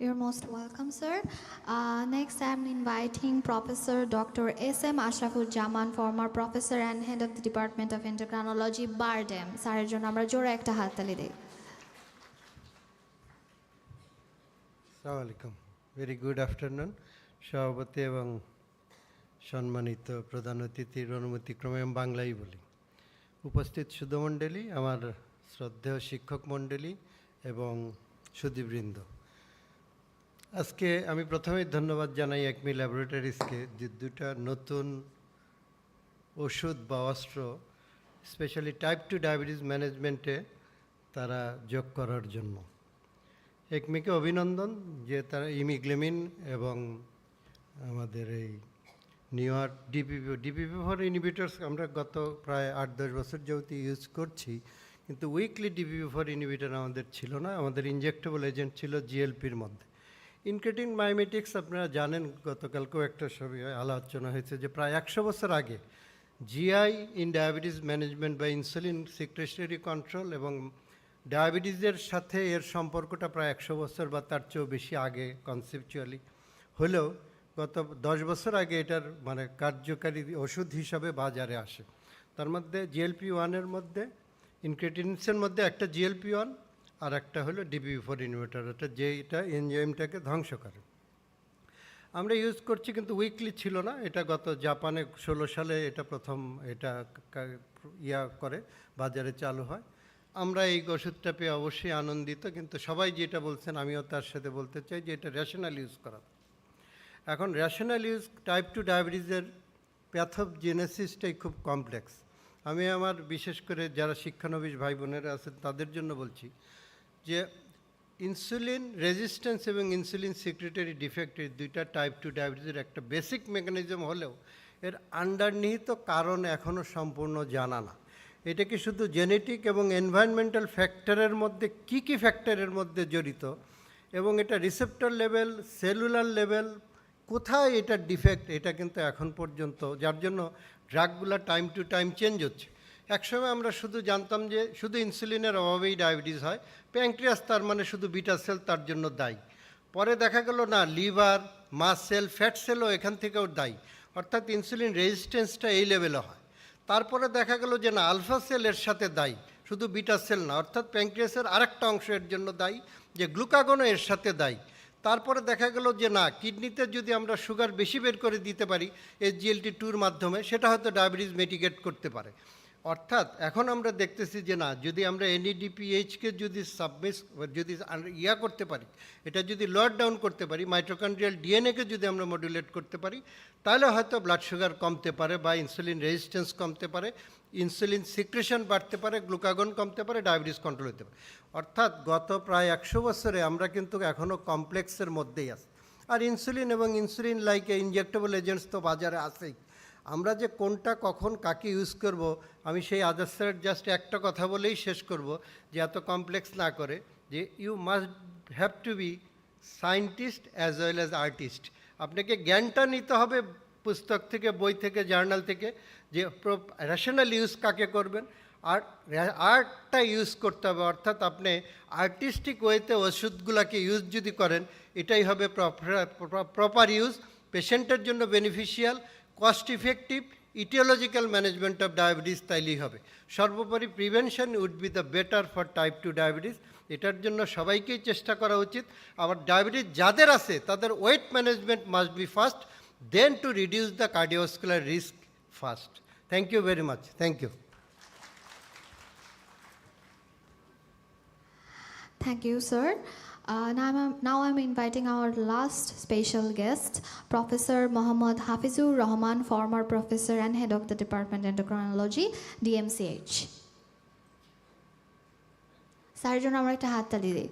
You're most welcome, sir. Next, I'm inviting Professor Dr. S.M. Ashrafuzzaman, former professor and head of the Department of Endocrinology, BARDEM. স্যারের জন্য আমরা জোরে একটা হাততালি দেই। আসসালামু আলাইকুম। Very good afternoon. সভাপতি এবং সম্মানিত প্রধান অতিথির অনুমতিক্রমে আমি বাংলাই বলি। উপস্থিত সুধমণ্ডলী, আমার শ্রদ্ধেয় শিক্ষক মণ্ডলী এবং সুধীবৃন্দ, আজকে আমি প্রথমেই ধন্যবাদ জানাই ACME ল্যাবরেটরিজকে যে দুটা নতুন ওষুধ বা অস্ত্র স্পেশালি টাইপ 2 ডায়াবেটিস ম্যানেজমেন্টে তারা যোগ করার জন্য। ACMEকে অভিনন্দন যে তারা ইমিগ্লেমিন এবং আমাদের এই নিউয়ার DPP-4 ইনহিবিটরস আমরা গত প্রায় 8-10 বছর যাবত ইউজ করছি, কিন্তু উইকলি DPP-4 ইনহিবিটর আমাদের ছিল না। আমাদের ইনজেক্টেবল এজেন্ট ছিল জিএলপির মধ্যে। ইনক্রেটিন মাইমেটিক্স আপনারা জানেন, গতকালকেও একটা সবই আলোচনা হয়েছে যে প্রায় 100 বছর আগে জিআই ইন ডায়াবেটিস ম্যানেজমেন্ট বা ইনসুলিন সিক্রেশনারি কন্ট্রোল এবং ডায়াবেটিসের সাথে এর সম্পর্কটা প্রায় 100 বছর বা তার চেয়েও বেশি আগে কনসেপচুয়ালি হলেও গত 10 বছর আগে এটার কার্যকারী ওষুধ হিসাবে বাজারে আসে। তার মধ্যে GLP-1 মধ্যে ইনক্রেটিনসের মধ্যে একটা GLP-1 আর একটা হলো DPP-4 ইনহিবিটর, এটা এনজাইমটাকে ধ্বংস করে। আমরা ইউজ করছি, কিন্তু উইকলি ছিল না। এটা গত জাপানে 16 সালে এটা প্রথম এটা করে বাজারে চালু হয়। আমরা এই ওষুধটা পেয়ে অবশ্যই আনন্দিত, কিন্তু সবাই যেটা বলছেন আমিও তার সাথে বলতে চাই যে এটা রেশনাল ইউজ করা। এখন রেশনাল ইউজ টাইপ 2 ডায়াবেটিসের প্যাথোজেনেসিসটাই খুব কমপ্লেক্স। আমি আমার বিশেষ করে যারা শিক্ষানবিশ ভাই বোনেরা আছেন তাদের জন্য বলছি যে ইনসুলিন রেজিস্ট্যান্স এবং ইনসুলিন সিক্রেটরি ডিফেক্ট এই দুইটা টাইপ 2 ডায়াবেটিসের একটা বেসিক মেকানিজম হলেও এর আন্ডারনিহিত কারণ এখনও সম্পূর্ণ জানা না। এটা কি শুধু জেনেটিক এবং এনভায়রনমেন্টাল ফ্যাক্টরের মধ্যে কী ফ্যাক্টরের মধ্যে জড়িত, এবং এটা রিসেপ্টর লেভেল, সেলুলার লেভেল, কোথায় এটার ডিফেক্ট, এটা কিন্তু এখন পর্যন্ত, যার জন্য ড্রাগগুলো টাইম টু টাইম চেঞ্জ হচ্ছে। একসময় আমরা শুধু জানতাম যে শুধু ইনসুলিনের অভাবেই ডায়াবেটিস হয়, প্যাঙ্ক্রিয়াস তার শুধু বিটা সেল তার জন্য দায়ী। পরে দেখা গেল না, লিভার, মাস সেল, ফ্যাট সেলও এখান থেকেও দায়ী, অর্থাৎ ইনসুলিন রেজিস্ট্যান্সটা এই লেভেলে হয়। তারপরে দেখা গেল যে না, আলফা সেল এর সাথে দায়ী, শুধু বিটা সেল না, অর্থাৎ প্যাঙ্ক্রিয়াসের আরেকটা অংশ এর জন্য দায়ী, যে গ্লুকাগনও এর সাথে দায়ী। তারপরে দেখা গেল যে না, কিডনিতে যদি আমরা সুগার বেশি বের করে দিতে পারি SGLT2-র মাধ্যমে, সেটা হয়তো ডায়াবেটিস মিটিগেট করতে পারে। অর্থাৎ এখন আমরা দেখতেছি যে না, যদি আমরা NADPH-কে যদি করতে পারি, এটা যদি লোয়ার ডাউন করতে পারি, মাইটোকন্ড্রিয়াল DNA-কে যদি আমরা মডুলেট করতে পারি, তাহলে হয়তো ব্লাড সুগার কমতে পারে বা ইনসুলিন রেজিস্ট্যান্স কমতে পারে। ইনসুলিন সিক্রেশন বাড়তে পারে, গ্লুকাগন কমতে পারে, ডায়াবেটিস কন্ট্রোল হতে পারে। অর্থাৎ গত প্রায় 100 বছরে আমরা কিন্তু এখনও কমপ্লেক্সের মধ্যেই আছি। আর ইনসুলিন এবং ইনসুলিন লাইক ইনজেক্টেবল এজেন্টস তো বাজারে আছেই। আমরা যে কোনটা কখন কাকে ইউজ করব, আমি সেই আদার্সের জাস্ট একটা কথা বলেই শেষ করব, যে এত কমপ্লেক্স না করে, যে you must have to be scientist as well as artist. আপনাকে জ্ঞানটা নিতে হবে পুস্তক থেকে, বই থেকে, জার্নাল থেকে, যে রেশনাল ইউজ কাকে করবেন, আর আর্টটা ইউজ করতে হবে। অর্থাৎ আপনি আর্টিস্টিক ওয়েতে ওষুধগুলোকে ইউজ যদি করেন, এটাই হবে প্রপার ইউজ, পেশেন্টের জন্য beneficial, cost effective, etiological management of diabetes তাইলেই হবে। সর্বোপরি prevention would be the better for type 2 diabetes. এটার জন্য সবাইকেই চেষ্টা করা উচিত। আবার ডায়াবেটিস যাদের আছে তাদের weight management must be first, then to reduce the cardiovascular risk first. Thank you very much. Thank you. Thank you, sir. Now I'm inviting our last special guest, Professor Mohammad Hafizur Rahman, former professor and head of the Department of Endocrinology, DMCH. স্যারের জন্য আমরা একটা হাততালি দিই।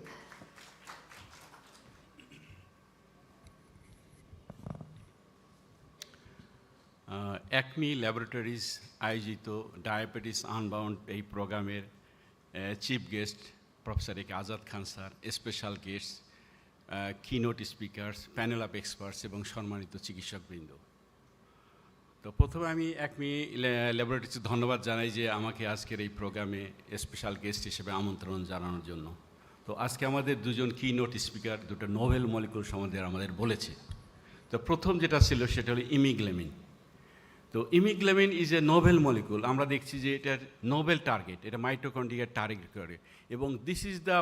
ACME Laboratories আয়োজিত diabetes unbound এই প্রোগ্রামের chief guest professor Azad Khan sir, special guest, keynote speakers, panel of experts এবং সম্মানিত চিকিৎসকবৃন্দ। তো প্রথমে আমি ACME ল্যাবরেটরিজকে ধন্যবাদ জানাই যে আমাকে আজকের এই প্রোগ্রামে স্পেশাল গেস্ট হিসেবে আমন্ত্রণ জানানোর জন্য। তো আজকে আমাদের দুজন কিনোট স্পিকার দুটো নোবেল মলিকুল সম্বন্ধে আমাদের বলেছে। তো প্রথম যেটা ছিল সেটা হলো ইমিগ্লেমিন। তো ইমিগ্লেমিন ইজ এ নোবেল মলিকুল। আমরা দেখছি যে এটার নোবেল টার্গেট, এটা মাইটোকন্ড্রিয়ার টার্গেট করে, এবং this is the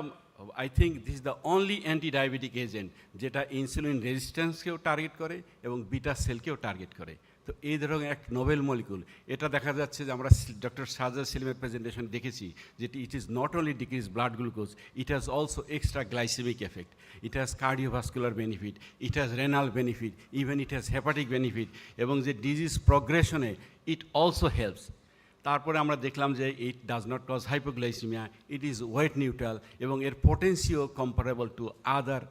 this is the only anti diabetic agent যেটা ইনসুলিন রেজিস্ট্যান্সকেও টার্গেট করে এবং বিটা সেলকেও টার্গেট করে। তো এই ধরনের এক নোবেল মলিকুল, এটা দেখা যাচ্ছে যে আমরা ডক্টর সাজাদ সেলিমের প্রেজেন্টেশন দেখেছি যে it is not only decrease blood glucose, it has also extra glycaemic effect, it has cardiovascular benefit, it has renal benefit, even it has hepatic benefit, এবং যে ডিজিজ প্রগ্রেশনে ইট অলসো হেল্পস। তারপরে আমরা দেখলাম যে it does not cause hypoglycaemia, it is weight neutral, এবং এর পোটেন্সিও comparable to other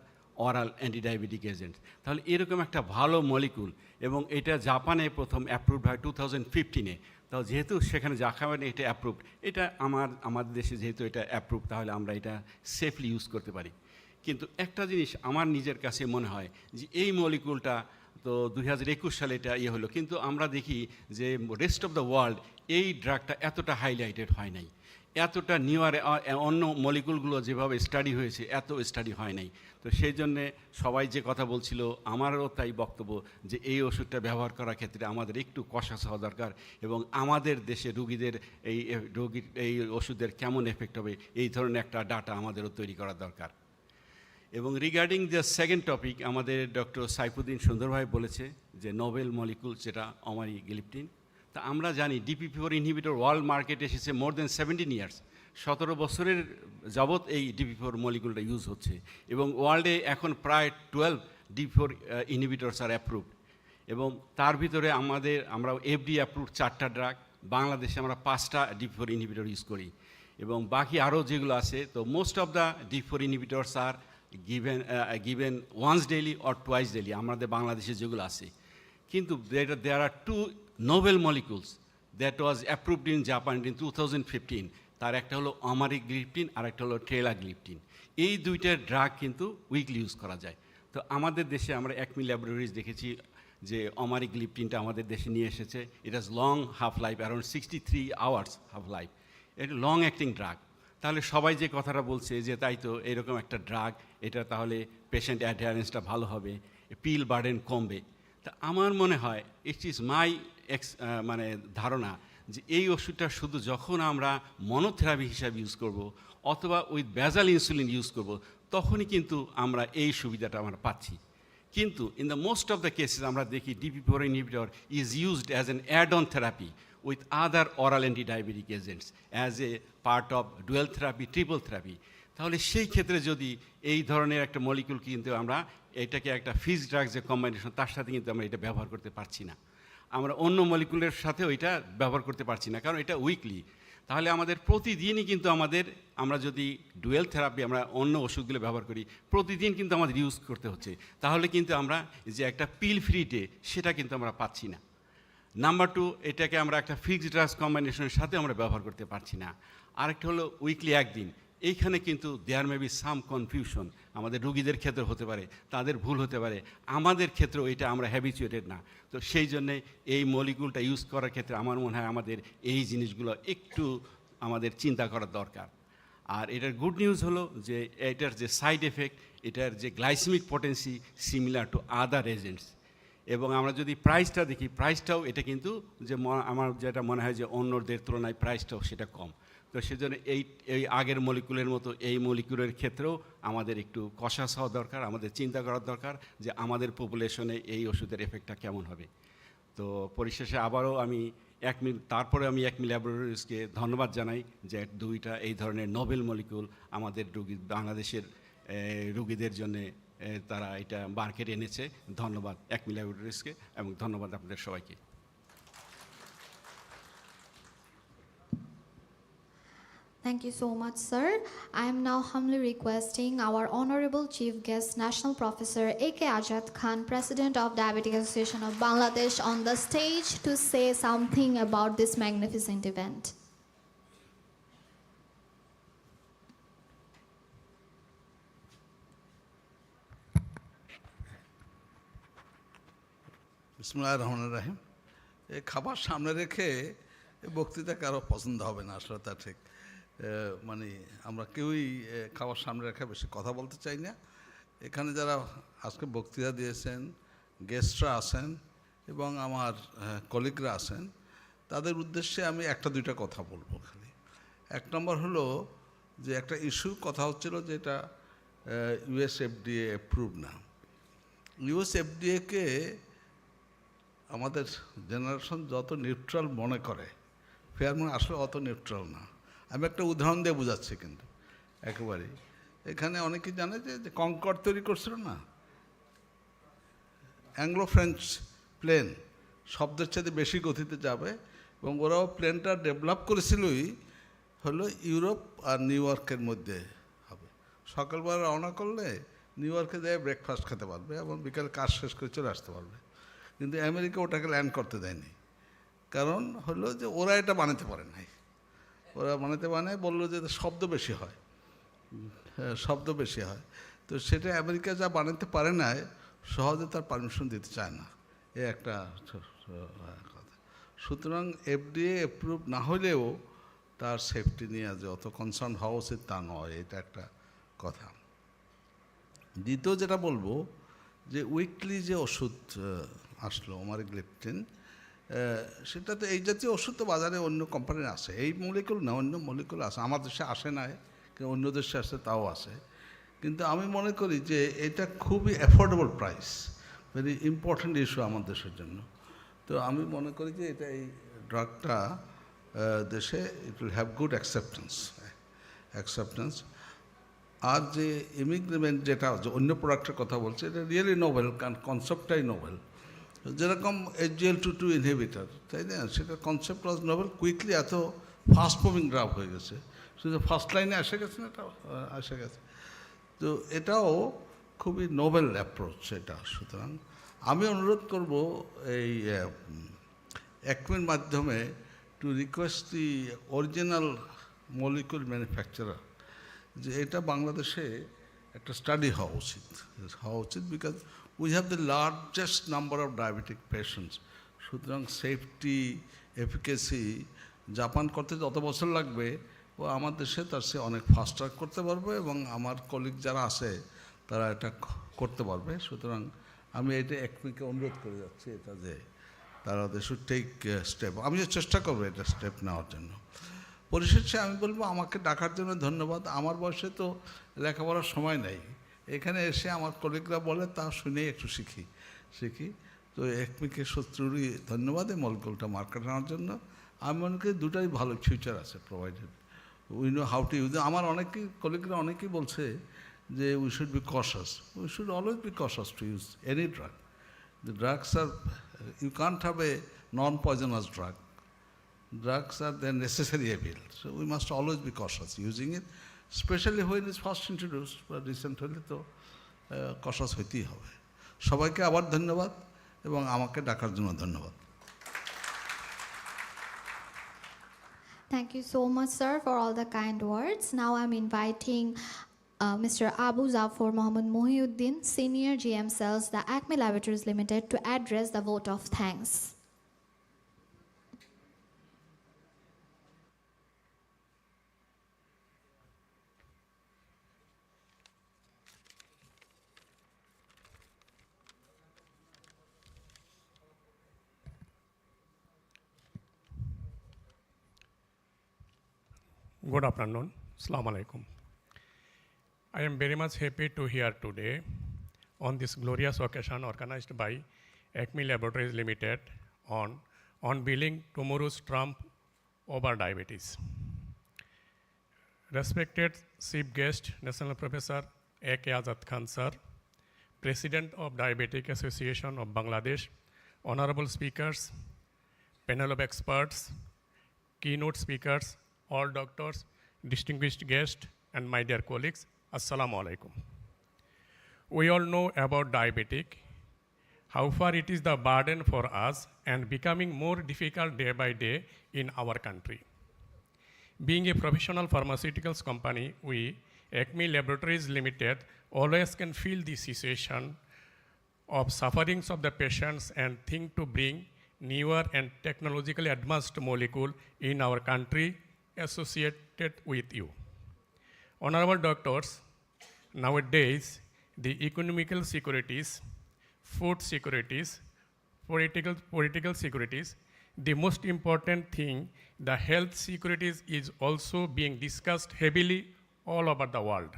oral antidiabetic agent. তাহলে এরকম একটা ভালো মলিকুল, এবং এটা জাপানে প্রথম অ্যাপ্রুভড হয় 2015-এ। তাও যেহেতু সেখানে জাপানে এটা অ্যাপ্রুভড, এটা আমাদের দেশে যেহেতু এটা অ্যাপ্রুভ, তাহলে আমরা এটা সেফলি ইউজ করতে পারি। কিন্তু একটা জিনিস আমার নিজের কাছে মনে হয় যে এই মলিকুলটা তো 2021 সালে এটা হলো, কিন্তু আমরা দেখি যে রেস্ট অফ দ্য ওয়ার্ল্ড এই ড্রাগটা এতটা হাইলাইটেড হয় নাই, এতটা নিউয়ার অন্য মলিকুলগুলো যেভাবে স্টাডি হয়েছে এত স্টাডি হয় নাই। তো সেই জন্যে সবাই যে কথা বলছিল, আমারও তাই বক্তব্য যে এই ওষুধটা ব্যবহার করার ক্ষেত্রে আমাদের একটু কষাস হওয়া দরকার, এবং আমাদের দেশে রুগীদের এই ওষুধের কেমন এফেক্ট হবে এই ধরনের একটা ডাটা আমাদেরও তৈরি করা দরকার। এবং রিগার্ডিং দ্য সেকেন্ড টপিক, আমাদের ডক্টর সাইফুদ্দিন সুন্দরভাবে বলেছে যে নোবেল মলিকুল যেটা অমারিগ্লিপটিন। তা আমরা জানি DPP-4 ইনহিবিটর ওয়ার্ল্ড মার্কেটে এসেছে মোর দেন 17 ইয়ার্স, 17 বছরের যাবৎ এই DPP-4 মলিকুলটা ইউজ হচ্ছে, এবং ওয়ার্ল্ডে এখন প্রায় 12 DPP-4 ইনহিবিটরস আর অ্যাপ্রুভড, এবং তার ভিতরে আমরা FDA অ্যাপ্রুভড 4টা ড্রাগ, বাংলাদেশে আমরা 5টা DPP-4 ইনহিবিটর ইউজ করি, এবং বাকি আরও যেগুলো আছে, তো most of the DPP-4 inhibitors are given once daily or twice daily আমাদের বাংলাদেশে যেগুলো আছে। কিন্তু there are 2 novel molecules that was approved in Japan in 2015. তার একটা হলো অমারিগ্লিপটিন আর একটা হলো ট্রেলাগ্লিপটিন। এই দুইটা ড্রাগ কিন্তু উইকলি ইউজ করা যায়। তো আমাদের দেশে আমরা ACME ল্যাবরেটরিজ দেখেছি যে অমারিগ্লিপটিনটা আমাদের দেশে নিয়ে এসেছে। It has long half life, around 63 hours half life. এটা লং অ্যাক্টিং ড্রাগ। তাহলে সবাই যে কথাটা বলছে যে তাই তো এরকম একটা ড্রাগ, এটা তাহলে পেশেন্ট অ্যাডহারেন্সটা ভালো হবে, পিল বার্ডেন কমবে। তা আমার মনে হয় ইট ইজ মাই ধারণা যে এই ওষুধটা শুধু যখন আমরা মনোথেরাপি হিসাবে ইউজ করব অথবা উইথ বেজাল ইনসুলিন ইউজ করব, তখনই কিন্তু আমরা এই সুবিধাটা আমরা পাচ্ছি। কিন্তু in the most of the cases আমরা দেখি DPP-4 inhibitor is used as an add on therapy with other oral anti-diabetic agents as a part of dual therapy, triple therapy. তাহলে সেই ক্ষেত্রে যদি এই ধরনের একটা মলিকুল কিন্তু আমরা এটাকে একটা ফিক্সড ড্রাগ যে কম্বাইনেশন, তার সাথে কিন্তু আমরা এটা ব্যবহার করতে পারছি না। আমরা অন্য মলিকুলের সাথে ওইটা ব্যবহার করতে পারছি না, কারণ এটা উইকলি। তাহলে আমাদের প্রতিদিনই কিন্তু আমরা যদি ডুয়েল থেরাপি আমরা অন্য ওষুধগুলো ব্যবহার করি, প্রতিদিন কিন্তু আমাদের ইউজ করতে হচ্ছে। তাহলে কিন্তু আমরা যে একটা পিল ফ্রি ডে সেটা কিন্তু আমরা পাচ্ছি না। নাম্বার 2, এটাকে আমরা একটা ফিক্সড ড্রাগস কম্বিনেশনের সাথে আমরা ব্যবহার করতে পারছি না। আরেকটা হলো উইকলি একদিন। এইখানে কিন্তু দেয়ার মে বি সাম কনফিউশন, আমাদের রুগীদের ক্ষেত্রে হতে পারে, তাদের ভুল হতে পারে, আমাদের ক্ষেত্রেও এটা আমরা হ্যাবিচুয়েটেড না। তো সেই জন্যে এই মলিকুলটা ইউজ করার ক্ষেত্রে আমার মনে হয় আমাদের এই জিনিসগুলো একটু আমাদের চিন্তা করার দরকার। আর এটার গুড নিউজ হলো যে এটার যে সাইড এফেক্ট, এটার যে glycemic potency similar to other agents. এবং আমরা যদি প্রাইসটা দেখি, প্রাইসটাও এটা কিন্তু যে আমার যেটা মনে হয় যে অন্যদের তুলনায় প্রাইসটাও সেটা কম। তো সেজন্য এই আগের মলিকুলের মতো এই মলিকুলের ক্ষেত্রেও আমাদের একটু কশাস হওয়া দরকার, আমাদের চিন্তা করার দরকার যে আমাদের পপুলেশনে এই ওষুধের এফেক্টটা কেমন হবে। তো পরিশেষে আবারও আমি ACME ল্যাবরেটরিজকে ধন্যবাদ জানাই যে দুইটা এই ধরনের নোবেল মলিকুল আমাদের বাংলাদেশের রুগীদের জন্যে তারা এটা মার্কেটে এনেছে। ধন্যবাদ ACME ল্যাবরেটরিজকে এবং ধন্যবাদ আপনাদের সবাইকে। Thank you so much, sir. I am now humbly requesting our Honorable Chief Guest, National Professor A.K. Azad Khan, President of Diabetic Association of Bangladesh, on the stage to say something about this magnificent event. বিসমিল্লাহির রহমানির রহিম। এই খাবার সামনে রেখে বক্তৃতা কারো পছন্দ হবে না, আসলে তা ঠিক। মানে আমরা কেউই খাবার সামনে রেখে বেশি কথা বলতে চাই না। এখানে যারা আজকে বক্তৃতা দিয়েছেন, গেস্টরা আছেন এবং আমার কলিগরা আছেন, তাদের উদ্দেশ্যে আমি একটা দুইটা কথা বলবো খালি। এক নম্বর হলো যে একটা ইস্যু কথা হচ্ছিল যে এটা US FDA অ্যাপ্রুভ না। US FDA-কে আমাদের জেনারেশন যত নিউট্রাল মনে করে, ফেয়ার মানে আসলে অত নিউট্রাল না। আমি একটা উদাহরণ দিয়ে বোঝাচ্ছি কিন্তু একেবারেই। এখানে অনেকেই জানে যে কনকর্ড তৈরি করছিল না, অ্যাংলো ফ্রেঞ্চ প্লেন, শব্দের চাইতে বেশি গতিতে যাবে, এবং ওরাও প্লেনটা ডেভেলপ করেছিলই হলো ইউরোপ আর নিউ ইয়র্কের মধ্যে হবে। সকালবেলা রওনা করলে নিউ ইয়র্কে যেয়ে ব্রেকফাস্ট খেতে পারবে এবং বিকালে কাজ শেষ করে চলে আসতে পারবে। কিন্তু আমেরিকা ওটাকে ল্যান্ড করতে দেয়নি, কারণ হলো যে ওরা এটা বানাতে পারে নাই। ওরা বললো যে শব্দ বেশি হয়, শব্দ বেশি হয়। তো সেটা আমেরিকা যা বানাতে পারে না, সহজে তার পারমিশন দিতে চায় না, এ একটা কথা। সুতরাং FDA অ্যাপ্রুভ না হলেও তার সেফটি নিয়ে যে অত কনসার্ন হওয়া উচিত তা নয়, এটা একটা কথা। দ্বিতীয় যেটা বলবো যে উইকলি যে ওষুধ আসলো ওমারিগ্লিপটিন, সেটা তো এই জাতীয় ওষুধ তো বাজারে অন্য কোম্পানির আসে, এই মলিকুল না, অন্য মলিকুল আসে। আমার দেশে আসে না, কিন্তু অন্য দেশে আসে, তাও আসে। কিন্তু আমি মনে করি যে এটা খুবই affordable price, very important issue আমার দেশের জন্য। তো আমি মনে করি যে এটা এই ড্রাগটা দেশে it will have good acceptance. আর যে ইমিগ্রেমেন্ট যেটা অন্য প্রোডাক্টের কথা বলছে, এটা রিয়েলি নোবেল, কারণ কনসেপ্টটাই নোবেল। যেরকম SGLT2 ইনহিবিটার, তাই না, সেটা কনসেপ্ট ওয়াজ নোবেল, কুইকলি এত ফাস্ট মুভিং ড্রাগ হয়ে গেছে, শুধু ফার্স্ট লাইনে এসে গেছে না, এটা এসে গেছে। তো এটাও খুবই নোবেল অ্যাপ্রোচ এটা। সুতরাং আমি অনুরোধ করব এই ACMEর মাধ্যমে to request the original molecule manufacturer যে এটা বাংলাদেশে একটা স্টাডি হওয়া উচিত, because we have the largest number of diabetic patients. সুতরাং সেফটি, এফিকেসি জাপান করতে যত বছর লাগবে, ও আমার দেশে তার সে অনেক ফাস্টার করতে পারবে, এবং আমার কলিগ যারা আছে তারা এটা করতে পারবে। সুতরাং আমি এটা ACMEকে অনুরোধ করে যাচ্ছি এটা যে তারা দে শুড টেক স্টেপ। আমি চেষ্টা করবো এটা স্টেপ নেওয়ার জন্য। পরিশেষে আমি বলবো আমাকে ডাকার জন্য ধন্যবাদ। আমার বয়সে তো লেখাপড়ার সময় নেই, এখানে এসে আমার কলিগরা বলে তা শুনেই একটু শিখি। তো ACMEকে সত্যি ধন্যবাদ এই মলিকুলটা মার্কেট আনার জন্য। আমি মনে করি দুটাই ভালো ফিউচার আছে, provided we know how to use. আমার কলিগরা অনেকেই বলছে যে we should be কশাস, we should always be কশাস to use any drug. The drugs are You can't have a non-poisonous drug. Drugs are the necessary evil. So we must always be cautious using it, especially when it's first introduced. But recent হলে তো cautious হইতেই হবে। সবাইকে আবার ধন্যবাদ এবং আমাকে ডাকার জন্য ধন্যবাদ। Thank you so much, sir, for all the kind words. Now I'm inviting Mr. Abu Zafar Mohammed Mohiuddin, Senior GM Sales, the ACME Laboratories Ltd, to address the vote of thanks. Good afternoon. Assalamu alaikum. I am very much happy to hear today on this glorious occasion organized by ACME Laboratories Ltd on Unveiling Tomorrow's Trump over Diabetes. Respected Chief Guest, National Professor A.K. Azad Khan Sir, President of Diabetic Association of Bangladesh, honorable speakers, panel of experts, keynote speakers, all doctors, distinguished guests, and my dear colleagues, Assalamu alaikum. We all know about diabetic, how far it is the burden for us and becoming more difficult day by day in our country. Being a professional pharmaceuticals company, we, ACME Laboratories Ltd, always can feel the situation of sufferings of the patients and think to bring newer and technologically advanced molecule in our country associated with you. Honorable doctors, nowadays, the economical securities, food securities, political securities, the most important thing, the health securities is also being discussed heavily all over the world.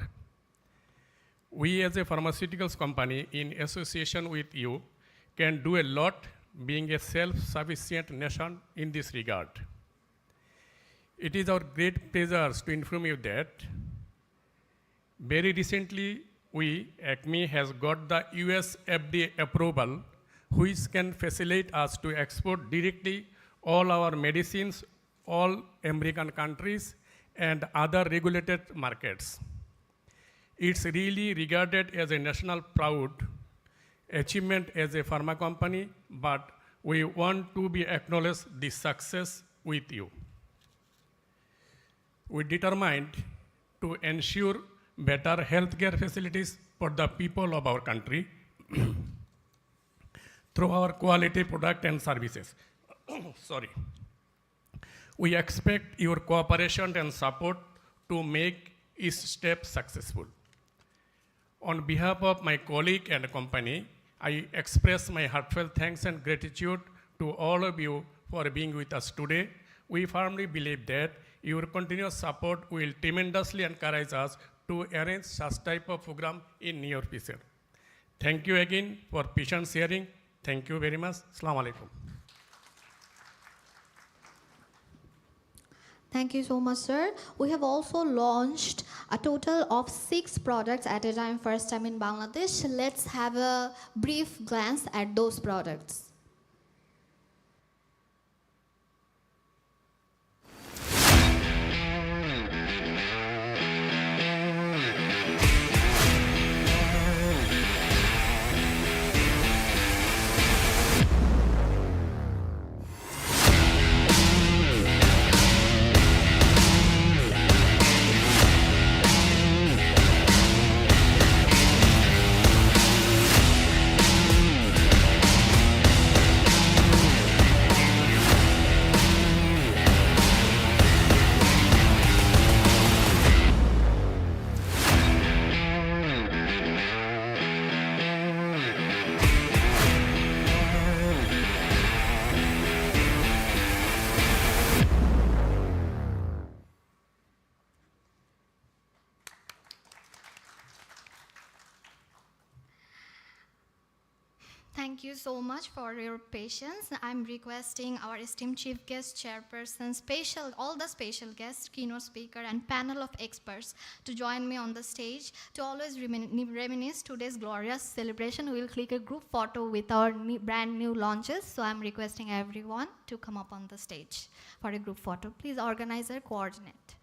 We as a pharmaceuticals company in association with you can do a lot being a self-sufficient nation in this regard. It is our great pleasure to inform you that very recently we, ACME, has got the US FDA approval which can facilitate us to export directly all our medicines, all American countries and other regulated markets. It's really regarded as a national proud achievement as a pharma company, but we want to be acknowledged this success with you. We determined to ensure better healthcare facilities for the people of our country through our quality product and services. Sorry. We expect your cooperation and support to make each step successful. On behalf of my colleague and company, I express my heartfelt thanks and gratitude to all of you for being with us today. We firmly believe that your continuous support will tremendously encourage us to arrange such type of program in near future. Thank you again for patient sharing. Thank you very much. Assalamu alaikum. Thank you so much, sir. We have also launched a total of 6 products at a time, first time in Bangladesh. Let's have a brief glance at those products. Thank you so much for your patience. I'm requesting our esteemed chief guest, chairperson, all the special guests, keynote speaker, and panel of experts to join me on the stage to always reminisce today's glorious celebration. We'll click a group photo with our brand new launches. So I'm requesting everyone to come up on the stage for a group photo. Please, organizer, coordinate.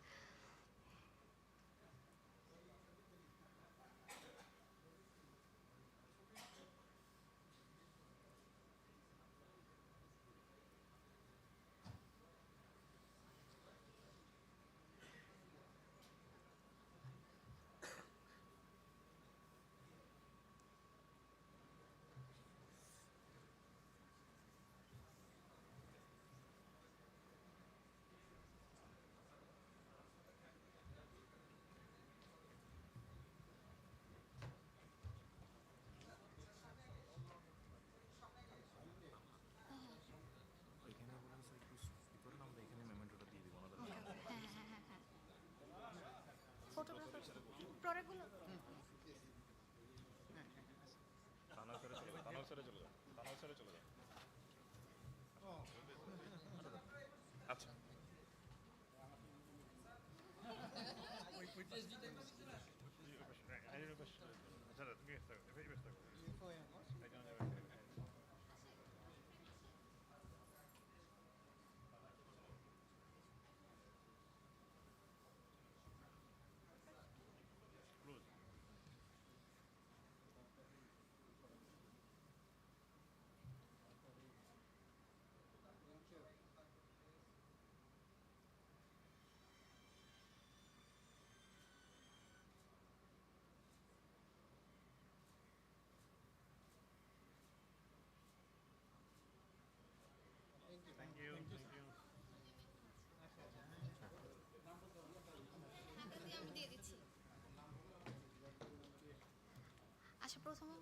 আচ্ছা প্রথমে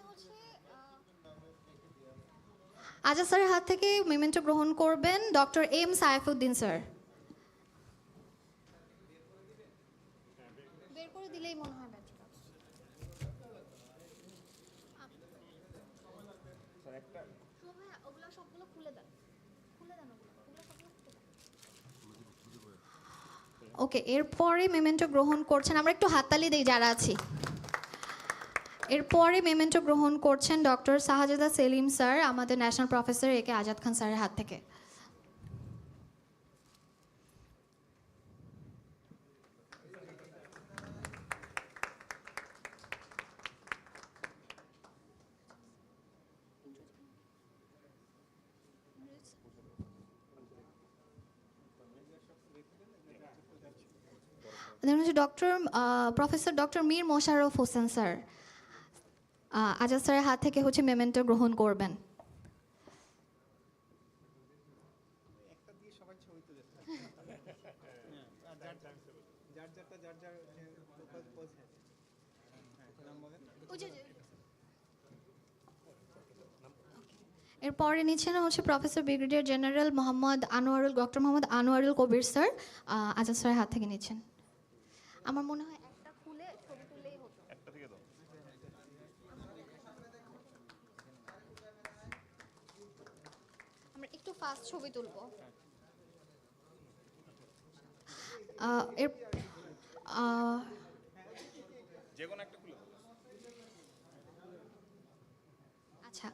হচ্ছে আজাদ স্যারের হাত থেকে memento গ্রহণ করবেন doctor M Saifuddin sir. বের করে দিলেই মনে হয় ব্যাটারি ওগুলো সবগুলো খুলে দেন ওকে। এরপরে মেমেন্টো গ্রহণ করছেন, আমরা একটু হাততালি দেই যারা আছি। এরপরে মেমেন্টো গ্রহণ করছেন ডক্টর শাহজাদা সেলিম স্যার, আমাদের ন্যাশনাল প্রফেসর একে আজাদ খান স্যারের হাত থেকে। Professor doctor Mir Mosharraf Hossain sir Azad স্যারের হাত থেকে হচ্ছে মেমেন্টো গ্রহণ করবেন। এরপরে নিচ্ছেন হচ্ছে professor brigadier general doctor Mohammad Anwarul Kabir sir Azad স্যারের হাত থেকে নিচ্ছেন। আমার মনে হয় একটা খুলে ছবি তুললেই হতো। একটা থেকে দাও। আমরা একটু ফাস্ট ছবি তুলবো। এর যে কোনো একটা খুলে দাও। আচ্ছা